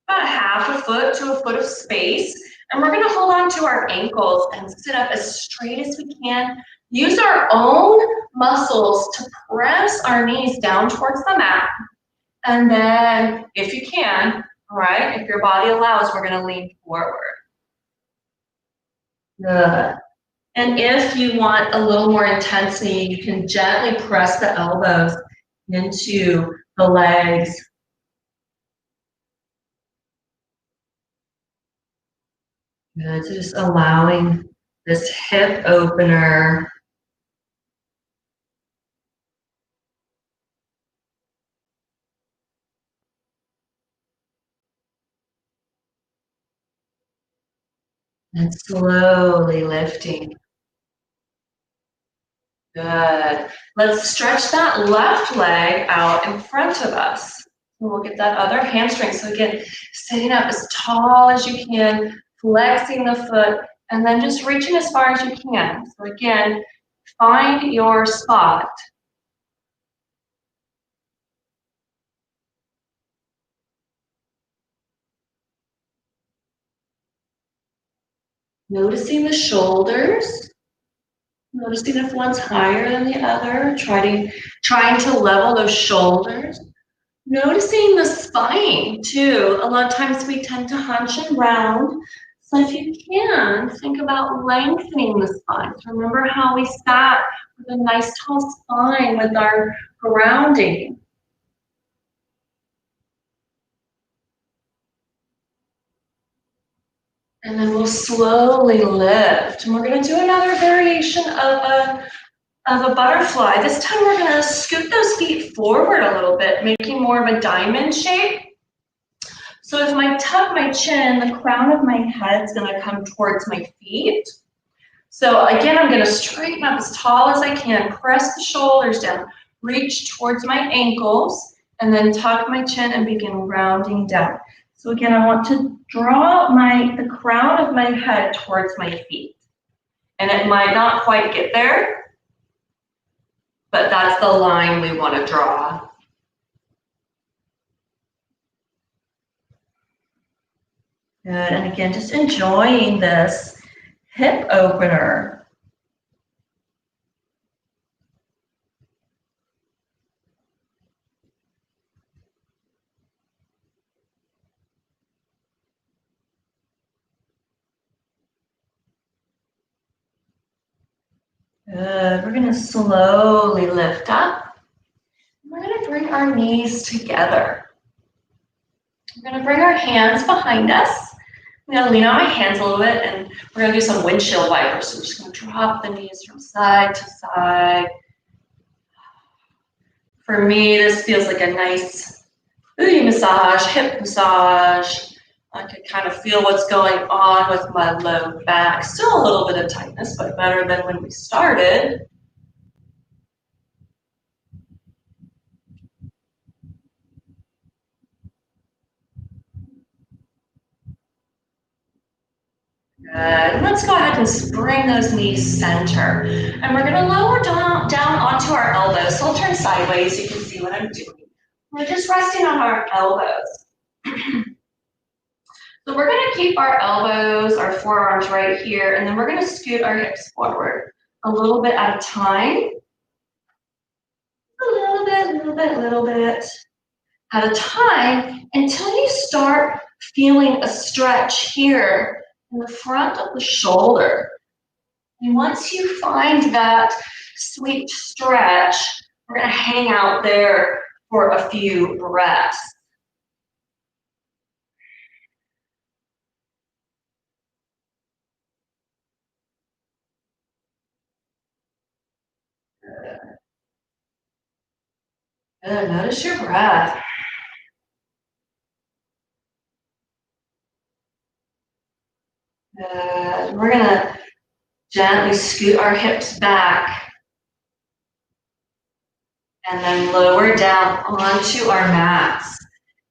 about a half a foot to a foot of space. And we're going to hold on to our ankles and sit up as straight as we can. Use our own muscles to press our knees down towards the mat. And then, if you can, all right, if your body allows, we're going to lean forward. Good. And if you want a little more intensity, you can gently press the elbows into the legs. Good. So just allowing this hip opener. And slowly lifting. Good. Let's stretch that left leg out in front of us. We'll get that other hamstring. So again, sitting up as tall as you can, flexing the foot, and then just reaching as far as you can. So again, find your spot. Noticing the shoulders. Noticing if one's higher than the other. Trying to level those shoulders. Noticing the spine too. A lot of times we tend to hunch and round. So if you can, think about lengthening the spine. So remember how we sat with a nice tall spine with our grounding. And then we'll slowly lift. And we're going to do another variation of a butterfly. This time we're going to scoot those feet forward a little bit, making more of a diamond shape. So if I tuck my chin, the crown of my head is going to come towards my feet. So again, I'm going to straighten up as tall as I can, press the shoulders down, reach towards my ankles, and then tuck my chin and begin rounding down. So again, I want to draw the crown of my head towards my feet. And it might not quite get there, but that's the line we want to draw. Good, and again, just enjoying this hip opener. Good, we're gonna slowly lift up. We're gonna bring our knees together. We're gonna bring our hands behind us. I'm gonna lean on my hands a little bit and we're gonna do some windshield wipers. So we're just gonna drop the knees from side to side. For me, this feels like a nice booty massage, hip massage. I can kind of feel what's going on with my low back. Still a little bit of tightness, but better than when we started. Good. Let's go ahead and bring those knees center. And we're going to lower down onto our elbows. So I'll turn sideways so you can see what I'm doing. We're just resting on our elbows. So we're going to keep our elbows, our forearms right here, and then we're going to scoot our hips forward a little bit at a time. A little bit at a time until you start feeling a stretch here in the front of the shoulder. And once you find that sweet stretch, we're going to hang out there for a few breaths. Good. Notice your breath. Good. We're going to gently scoot our hips back and then lower down onto our mats.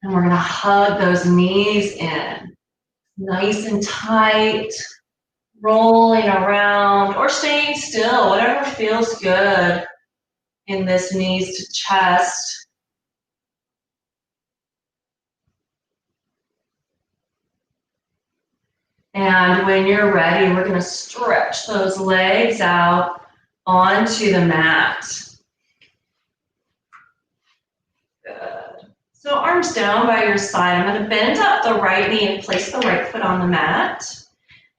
And we're going to hug those knees in. Nice and tight. Rolling around or staying still, whatever feels good in this knees to chest. And when you're ready, we're going to stretch those legs out onto the mat. Good. So arms down by your side. I'm going to bend up the right knee and place the right foot on the mat.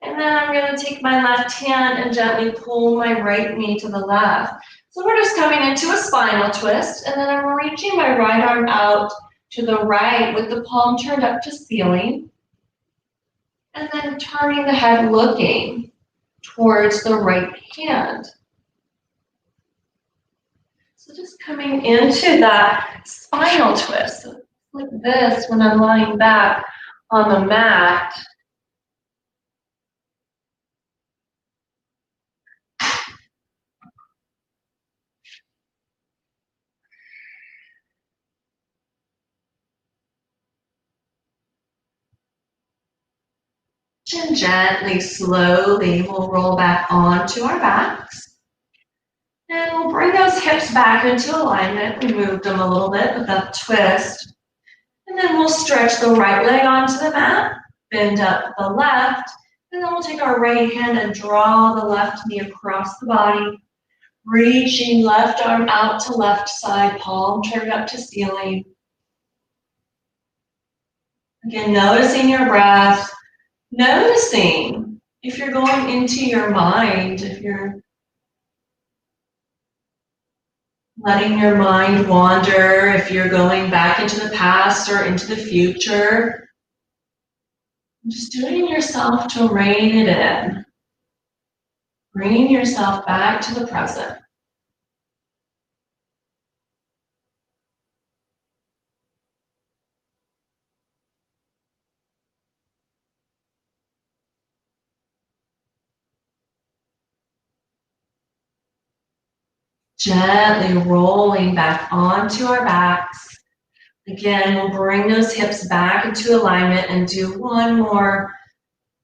And then I'm going to take my left hand and gently pull my right knee to the left. So we're just coming into a spinal twist, and then I'm reaching my right arm out to the right with the palm turned up to ceiling, and then turning the head looking towards the right hand. So just coming into that spinal twist, like this when I'm lying back on the mat. And gently, slowly, we'll roll back onto our backs. And we'll bring those hips back into alignment. We moved them a little bit with that twist. And then we'll stretch the right leg onto the mat, bend up the left, and then we'll take our right hand and draw the left knee across the body, reaching left arm out to left side, palm turned up to ceiling. Again, noticing your breath, noticing if you're going into your mind, if you're letting your mind wander, if you're going back into the past or into the future. Just doing yourself to rein it in. Bringing yourself back to the present. Gently rolling back onto our backs. Again, we'll bring those hips back into alignment and do one more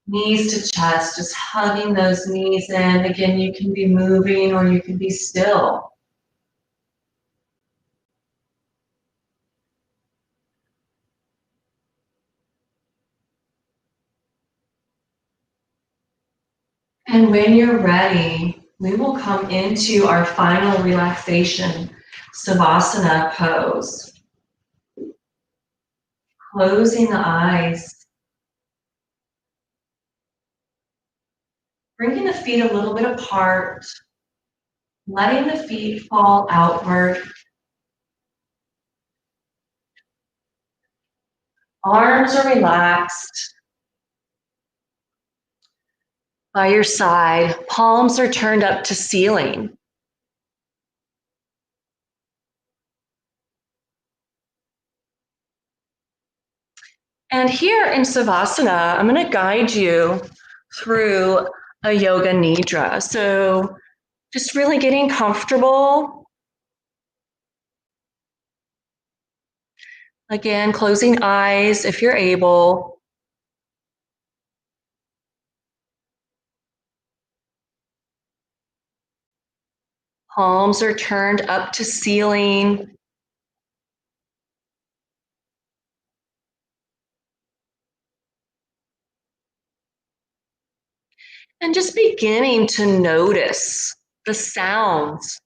knees to chest, just hugging those knees in. Again, you can be moving or you can be still. And when you're ready, we will come into our final relaxation, Savasana pose. Closing the eyes. Bringing the feet a little bit apart. Letting the feet fall outward. Arms are relaxed. By your side, palms are turned up to ceiling. And here in Savasana, I'm going to guide you through a Yoga Nidra. So just really getting comfortable. Again, closing eyes if you're able. Palms are turned up to ceiling. And just beginning to notice the sounds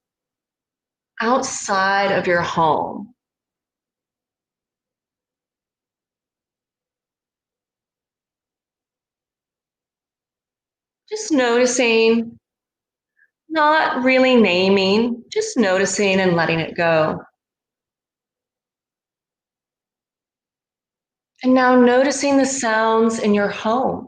outside of your home. Just noticing, not really naming, just noticing and letting it go. And now noticing the sounds in your home.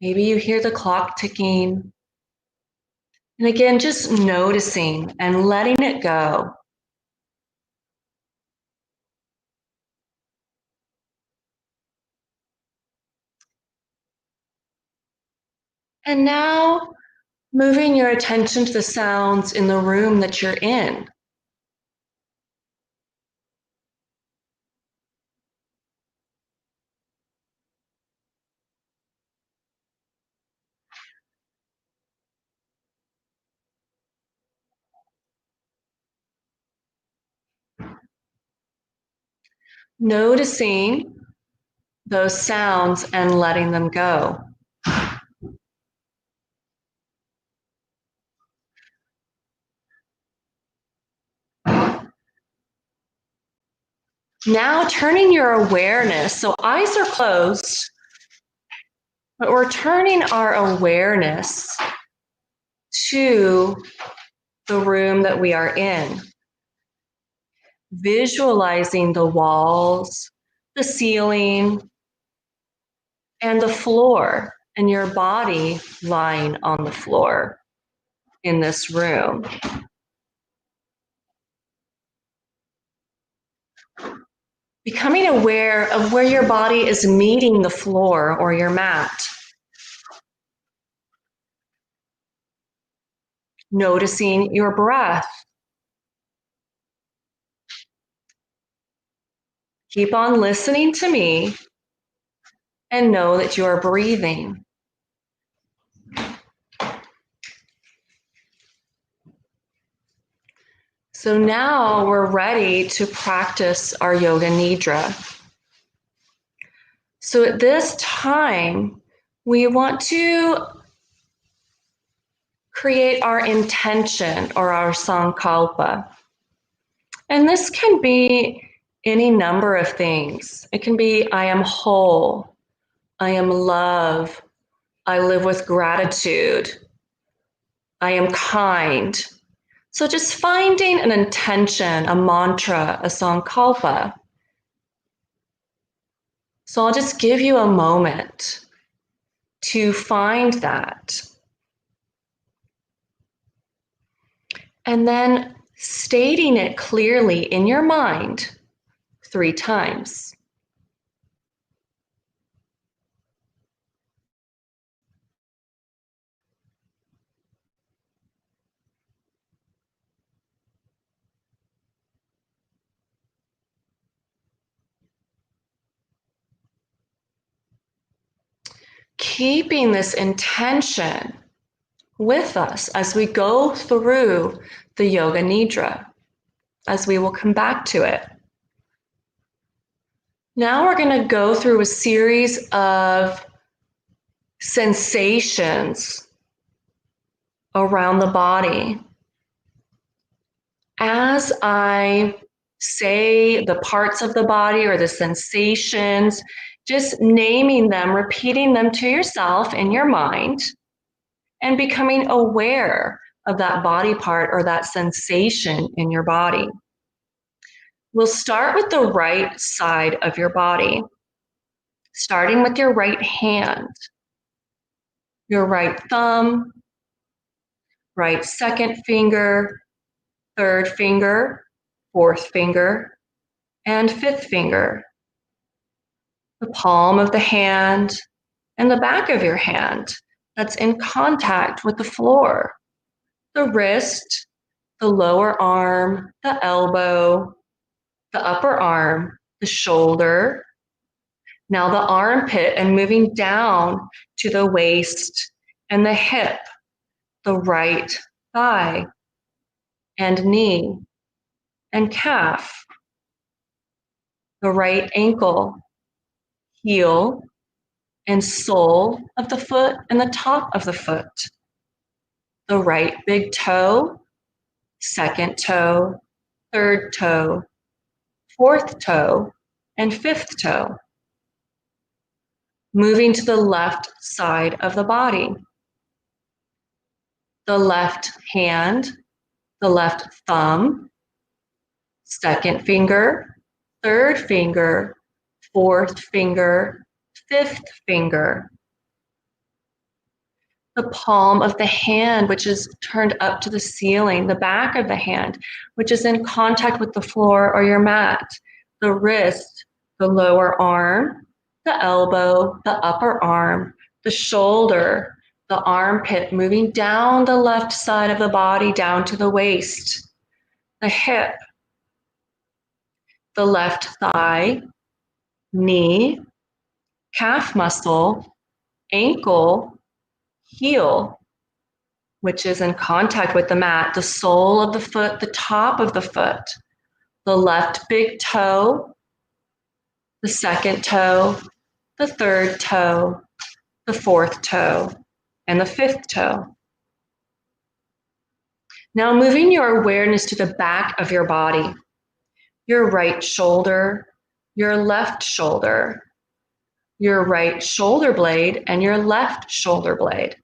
Maybe you hear the clock ticking. And again, just noticing and letting it go. And now moving your attention to the sounds in the room that you're in. Noticing those sounds and letting them go. Now turning your awareness, so eyes are closed, but we're turning our awareness to the room that we are in, visualizing the walls, the ceiling, and the floor, and your body lying on the floor in this room. Becoming aware of where your body is meeting the floor or your mat. Noticing your breath. Keep on listening to me and know that you are breathing. So now we're ready to practice our Yoga Nidra. So at this time, we want to create our intention or our sankalpa. And this can be any number of things. It can be, I am whole, I am love, I live with gratitude, I am kind. So just finding an intention, a mantra, a sankalpa. So I'll just give you a moment to find that. And then stating it clearly in your mind 3 times. Keeping this intention with us as we go through the Yoga Nidra, as we will come back to it. Now we're going to go through a series of sensations around the body. As I say the parts of the body or the sensations, just naming them, repeating them to yourself in your mind, and becoming aware of that body part or that sensation in your body. We'll start with the right side of your body, starting with your right hand, your right thumb, right second finger, third finger, fourth finger, and fifth finger. The palm of the hand and the back of your hand that's in contact with the floor. The wrist, the lower arm, the elbow, the upper arm, the shoulder, now the armpit, and moving down to the waist and the hip, the right thigh and knee and calf, the right ankle, heel and sole of the foot and the top of the foot, the right big toe, second toe, third toe, fourth toe, and fifth toe. Moving to the left side of the body, the left hand, the left thumb, second finger, third finger, fourth finger, fifth finger. The palm of the hand, which is turned up to the ceiling, the back of the hand, which is in contact with the floor or your mat, the wrist, the lower arm, the elbow, the upper arm, the shoulder, the armpit, moving down the left side of the body, down to the waist, the hip, the left thigh, knee, calf muscle, ankle, heel, which is in contact with the mat, the sole of the foot, the top of the foot, the left big toe, the second toe, the third toe, the fourth toe, and the fifth toe. Now moving your awareness to the back of your body, your right shoulder, your left shoulder, your right shoulder blade, and your left shoulder blade.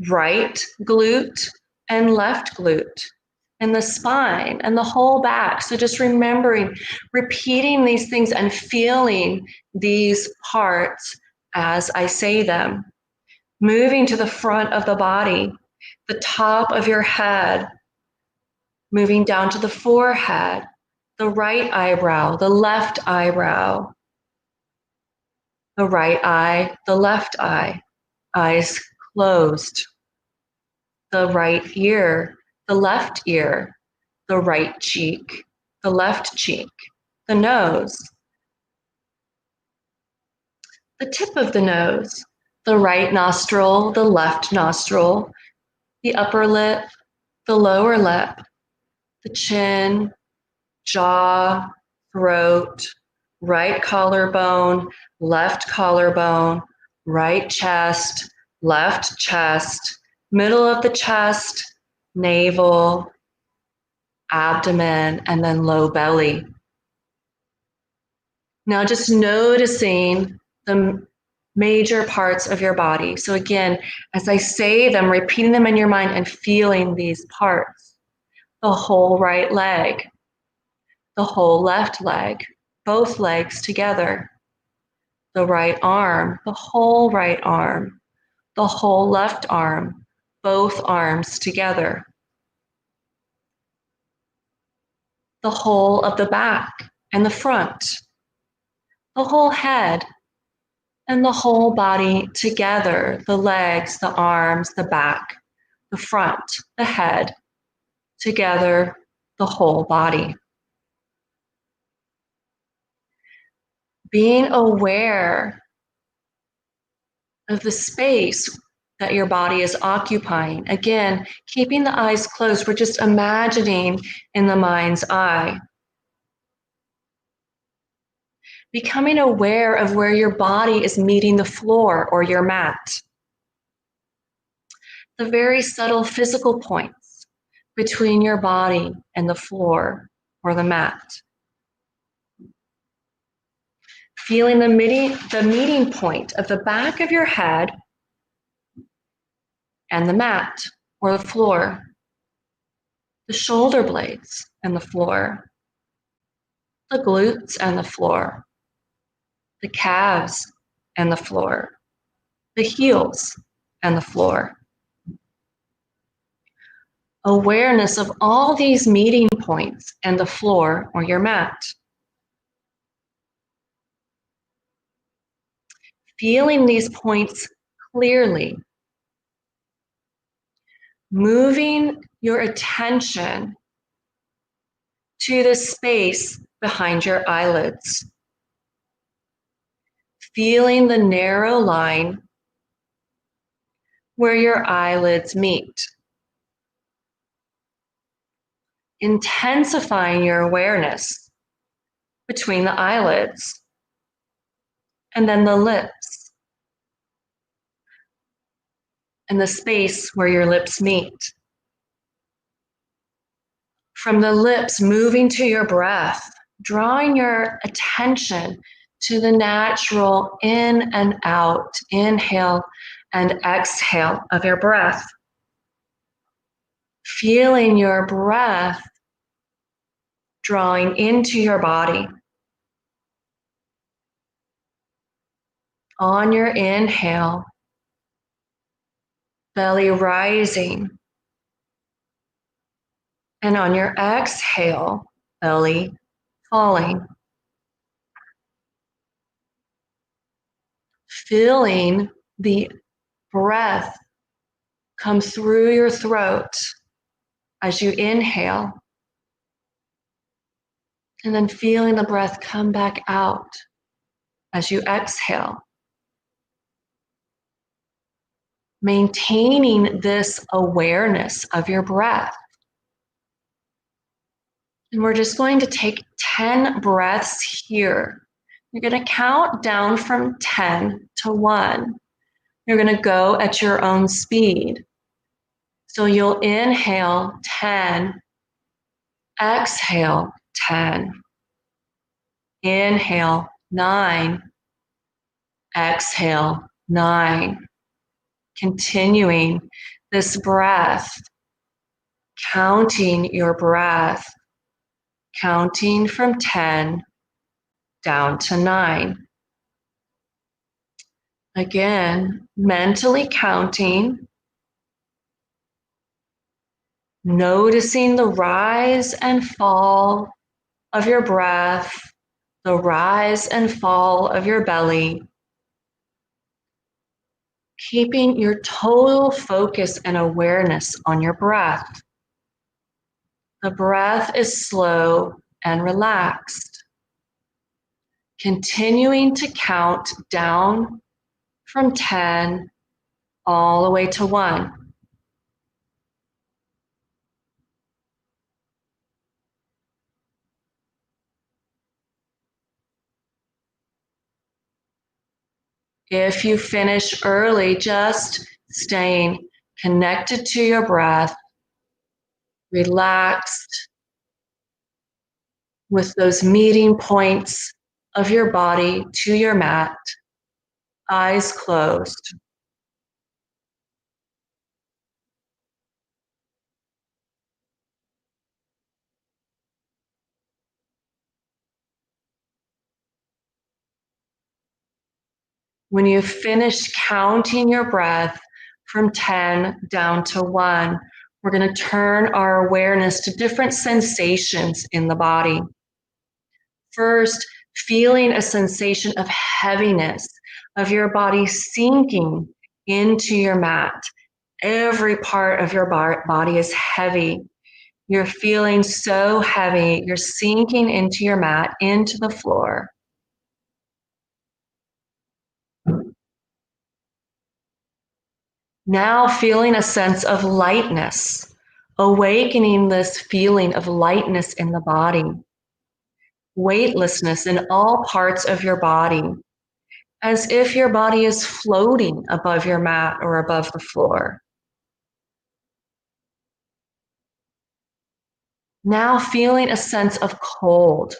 Right glute and left glute, and the spine and the whole back. So just remembering, repeating these things and feeling these parts as I say them. Moving to the front of the body, the top of your head, moving down to the forehead, the right eyebrow, the left eyebrow, the right eye, the left eye, eyes closed, the right ear, the left ear, the right cheek, the left cheek, the nose, the tip of the nose, the right nostril, the left nostril, the upper lip, the lower lip, the chin, jaw, throat, right collarbone, left collarbone, right chest, left chest, middle of the chest, navel, abdomen, and then low belly. Now just noticing the major parts of your body. So again, as I say them, repeating them in your mind and feeling these parts. The whole right leg, the whole left leg, both legs together. The right arm, the whole right arm, the whole left arm, both arms together. The whole of the back and the front, the whole head and the whole body together, the legs, the arms, the back, the front, the head, together, the whole body. Being aware of the space that your body is occupying. Again, keeping the eyes closed, we're just imagining in the mind's eye. Becoming aware of where your body is meeting the floor or your mat. The very subtle physical points between your body and the floor or the mat. Feeling the meeting point of the back of your head and the mat or the floor, the shoulder blades and the floor, the glutes and the floor, the calves and the floor, the heels and the floor. Awareness of all these meeting points and the floor or your mat. Feeling these points clearly. Moving your attention to the space behind your eyelids. Feeling the narrow line where your eyelids meet. Intensifying your awareness between the eyelids and then the lips and the space where your lips meet. From the lips, moving to your breath, drawing your attention to the natural in and out, inhale and exhale of your breath. Feeling your breath drawing into your body. On your inhale, belly rising. And on your exhale, belly falling. Feeling the breath come through your throat as you inhale. And then feeling the breath come back out as you exhale. Maintaining this awareness of your breath. And we're just going to take 10 breaths here. You're going to count down from 10 to 1. You're going to go at your own speed. So you'll inhale 10, exhale 10. Inhale, 9. Exhale, 9. Continuing this breath, counting your breath, counting from 10 down to 9. Again, mentally counting, noticing the rise and fall of your breath, the rise and fall of your belly, keeping your total focus and awareness on your breath. The breath is slow and relaxed. Continuing to count down from 10 all the way to 1. If you finish early, just staying connected to your breath, relaxed with those meeting points of your body to your mat, eyes closed. When you finish counting your breath from 10 down to 1, we're going to turn our awareness to different sensations in the body. First, feeling a sensation of heaviness, of your body sinking into your mat. Every part of your body is heavy. You're feeling so heavy. You're sinking into your mat, into the floor. Now feeling a sense of lightness, awakening this feeling of lightness in the body, weightlessness in all parts of your body, as if your body is floating above your mat or above the floor. Now feeling a sense of cold,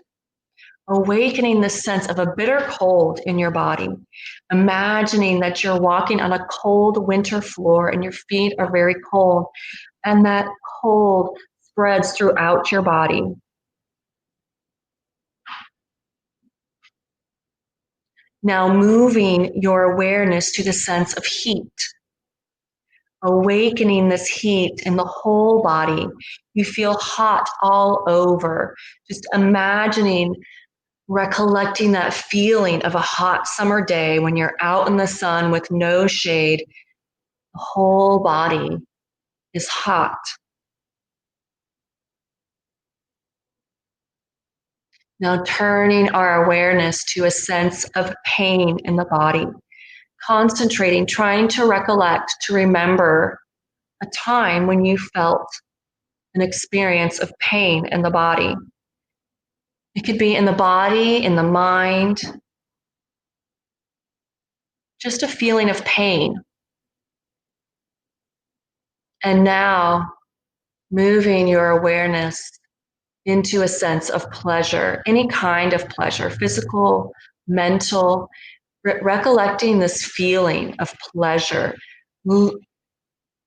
awakening the sense of a bitter cold in your body. Imagining that you're walking on a cold winter floor and your feet are very cold, and that cold spreads throughout your body. Now moving your awareness to the sense of heat, awakening this heat in the whole body. You feel hot all over. Just imagining, recollecting that feeling of a hot summer day when you're out in the sun with no shade. The whole body is hot. Now turning our awareness to a sense of pain in the body. Concentrating, trying to recollect, to remember a time when you felt an experience of pain in the body. It could be in the body, in the mind, just a feeling of pain. And now moving your awareness into a sense of pleasure, any kind of pleasure, physical, mental, recollecting this feeling of pleasure,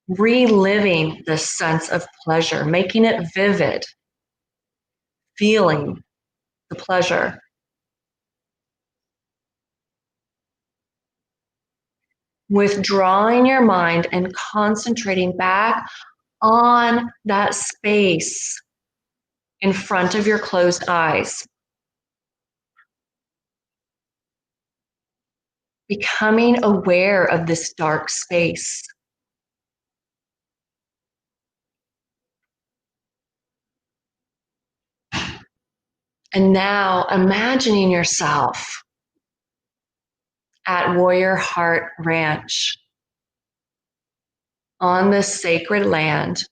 reliving this sense of pleasure, making it vivid, feeling the pleasure. Withdrawing your mind and concentrating back on that space in front of your closed eyes. Becoming aware of this dark space. And now imagining yourself at Warrior Heart Ranch on this sacred land,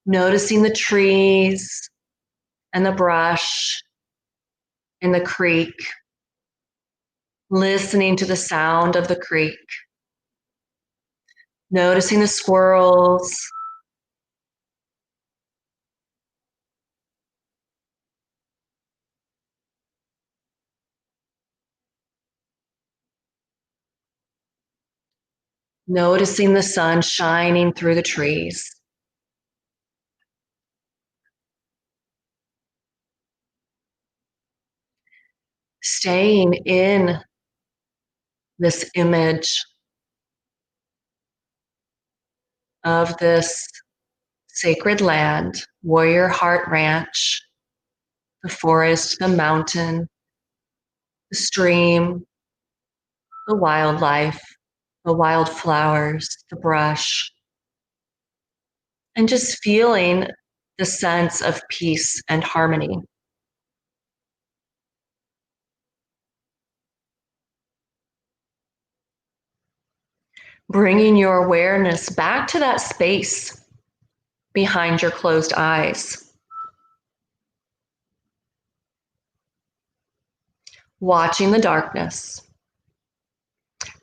noticing the trees and the brush and the creek, listening to the sound of the creek, noticing the squirrels, Noticing the sun shining through the trees. Staying in this image of this sacred land, Warrior Heart Ranch, the forest, the mountain, the stream, the wildlife, the wildflowers, the brush, and just feeling the sense of peace and harmony. Bringing your awareness back to that space behind your closed eyes. Watching the darkness.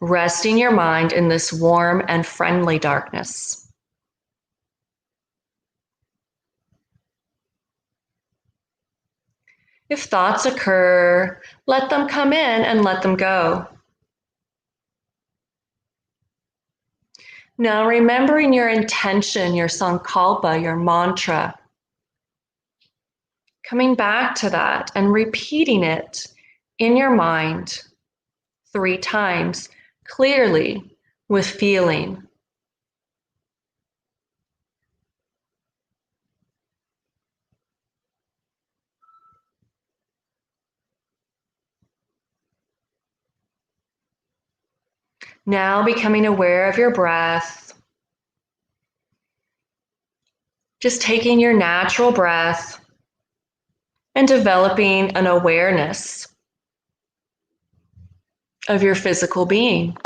Resting your mind in this warm and friendly darkness. If thoughts occur, let them come in and let them go. Now, remembering your intention, your sankalpa, your mantra, coming back to that and repeating it in your mind 3 times, clearly, with feeling. Now becoming aware of your breath. Just taking your natural breath and developing an awareness of your physical being.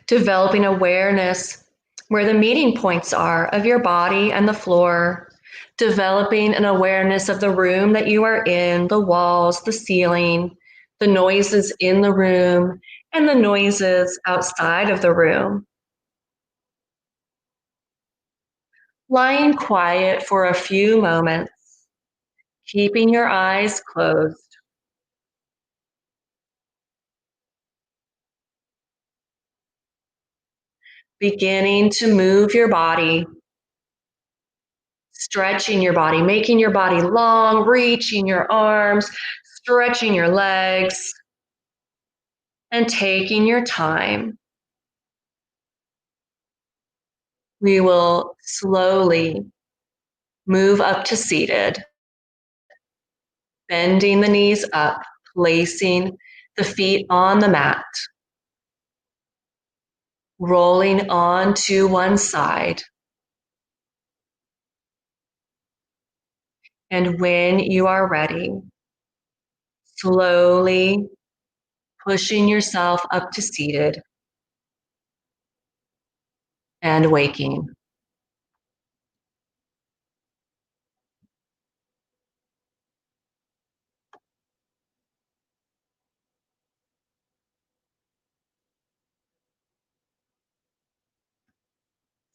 Developing awareness where the meeting points are of your body and the floor. Developing an awareness of the room that you are in, the walls, the ceiling, the noises in the room, and the noises outside of the room. Lying quiet for a few moments, keeping your eyes closed. Beginning to move your body, stretching your body, making your body long, reaching your arms, stretching your legs, and taking your time. We will slowly move up to seated, bending the knees up, placing the feet on the mat, rolling onto one side. And when you are ready, slowly pushing yourself up to seated and waking.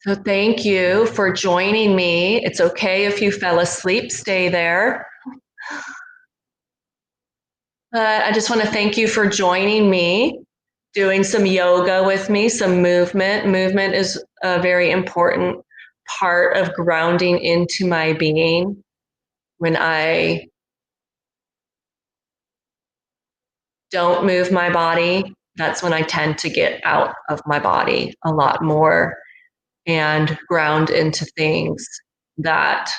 So thank you for joining me. It's okay if you fell asleep, stay there. But I just want to thank you for joining me, doing some yoga with me, some movement. Movement is a very important part of grounding into my being. When I don't move my body, that's when I tend to get out of my body a lot more and ground into things that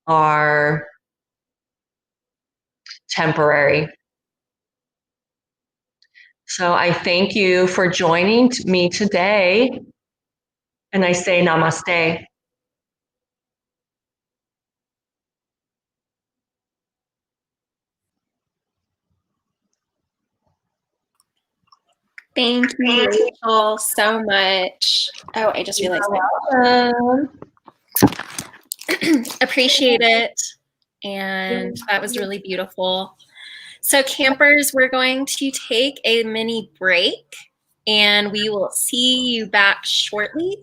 are temporary. So I thank you for joining me today, and I say namaste. Thank you, Rachel, so much. Oh, I just realized. Appreciate it. And that was really beautiful. So campers, we're going to take a mini break and we will see you back shortly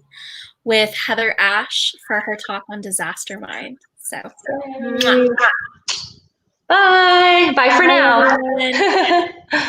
with Heather Ash for her talk on disaster mind. So, mwah. Bye for Bye, now. everyone.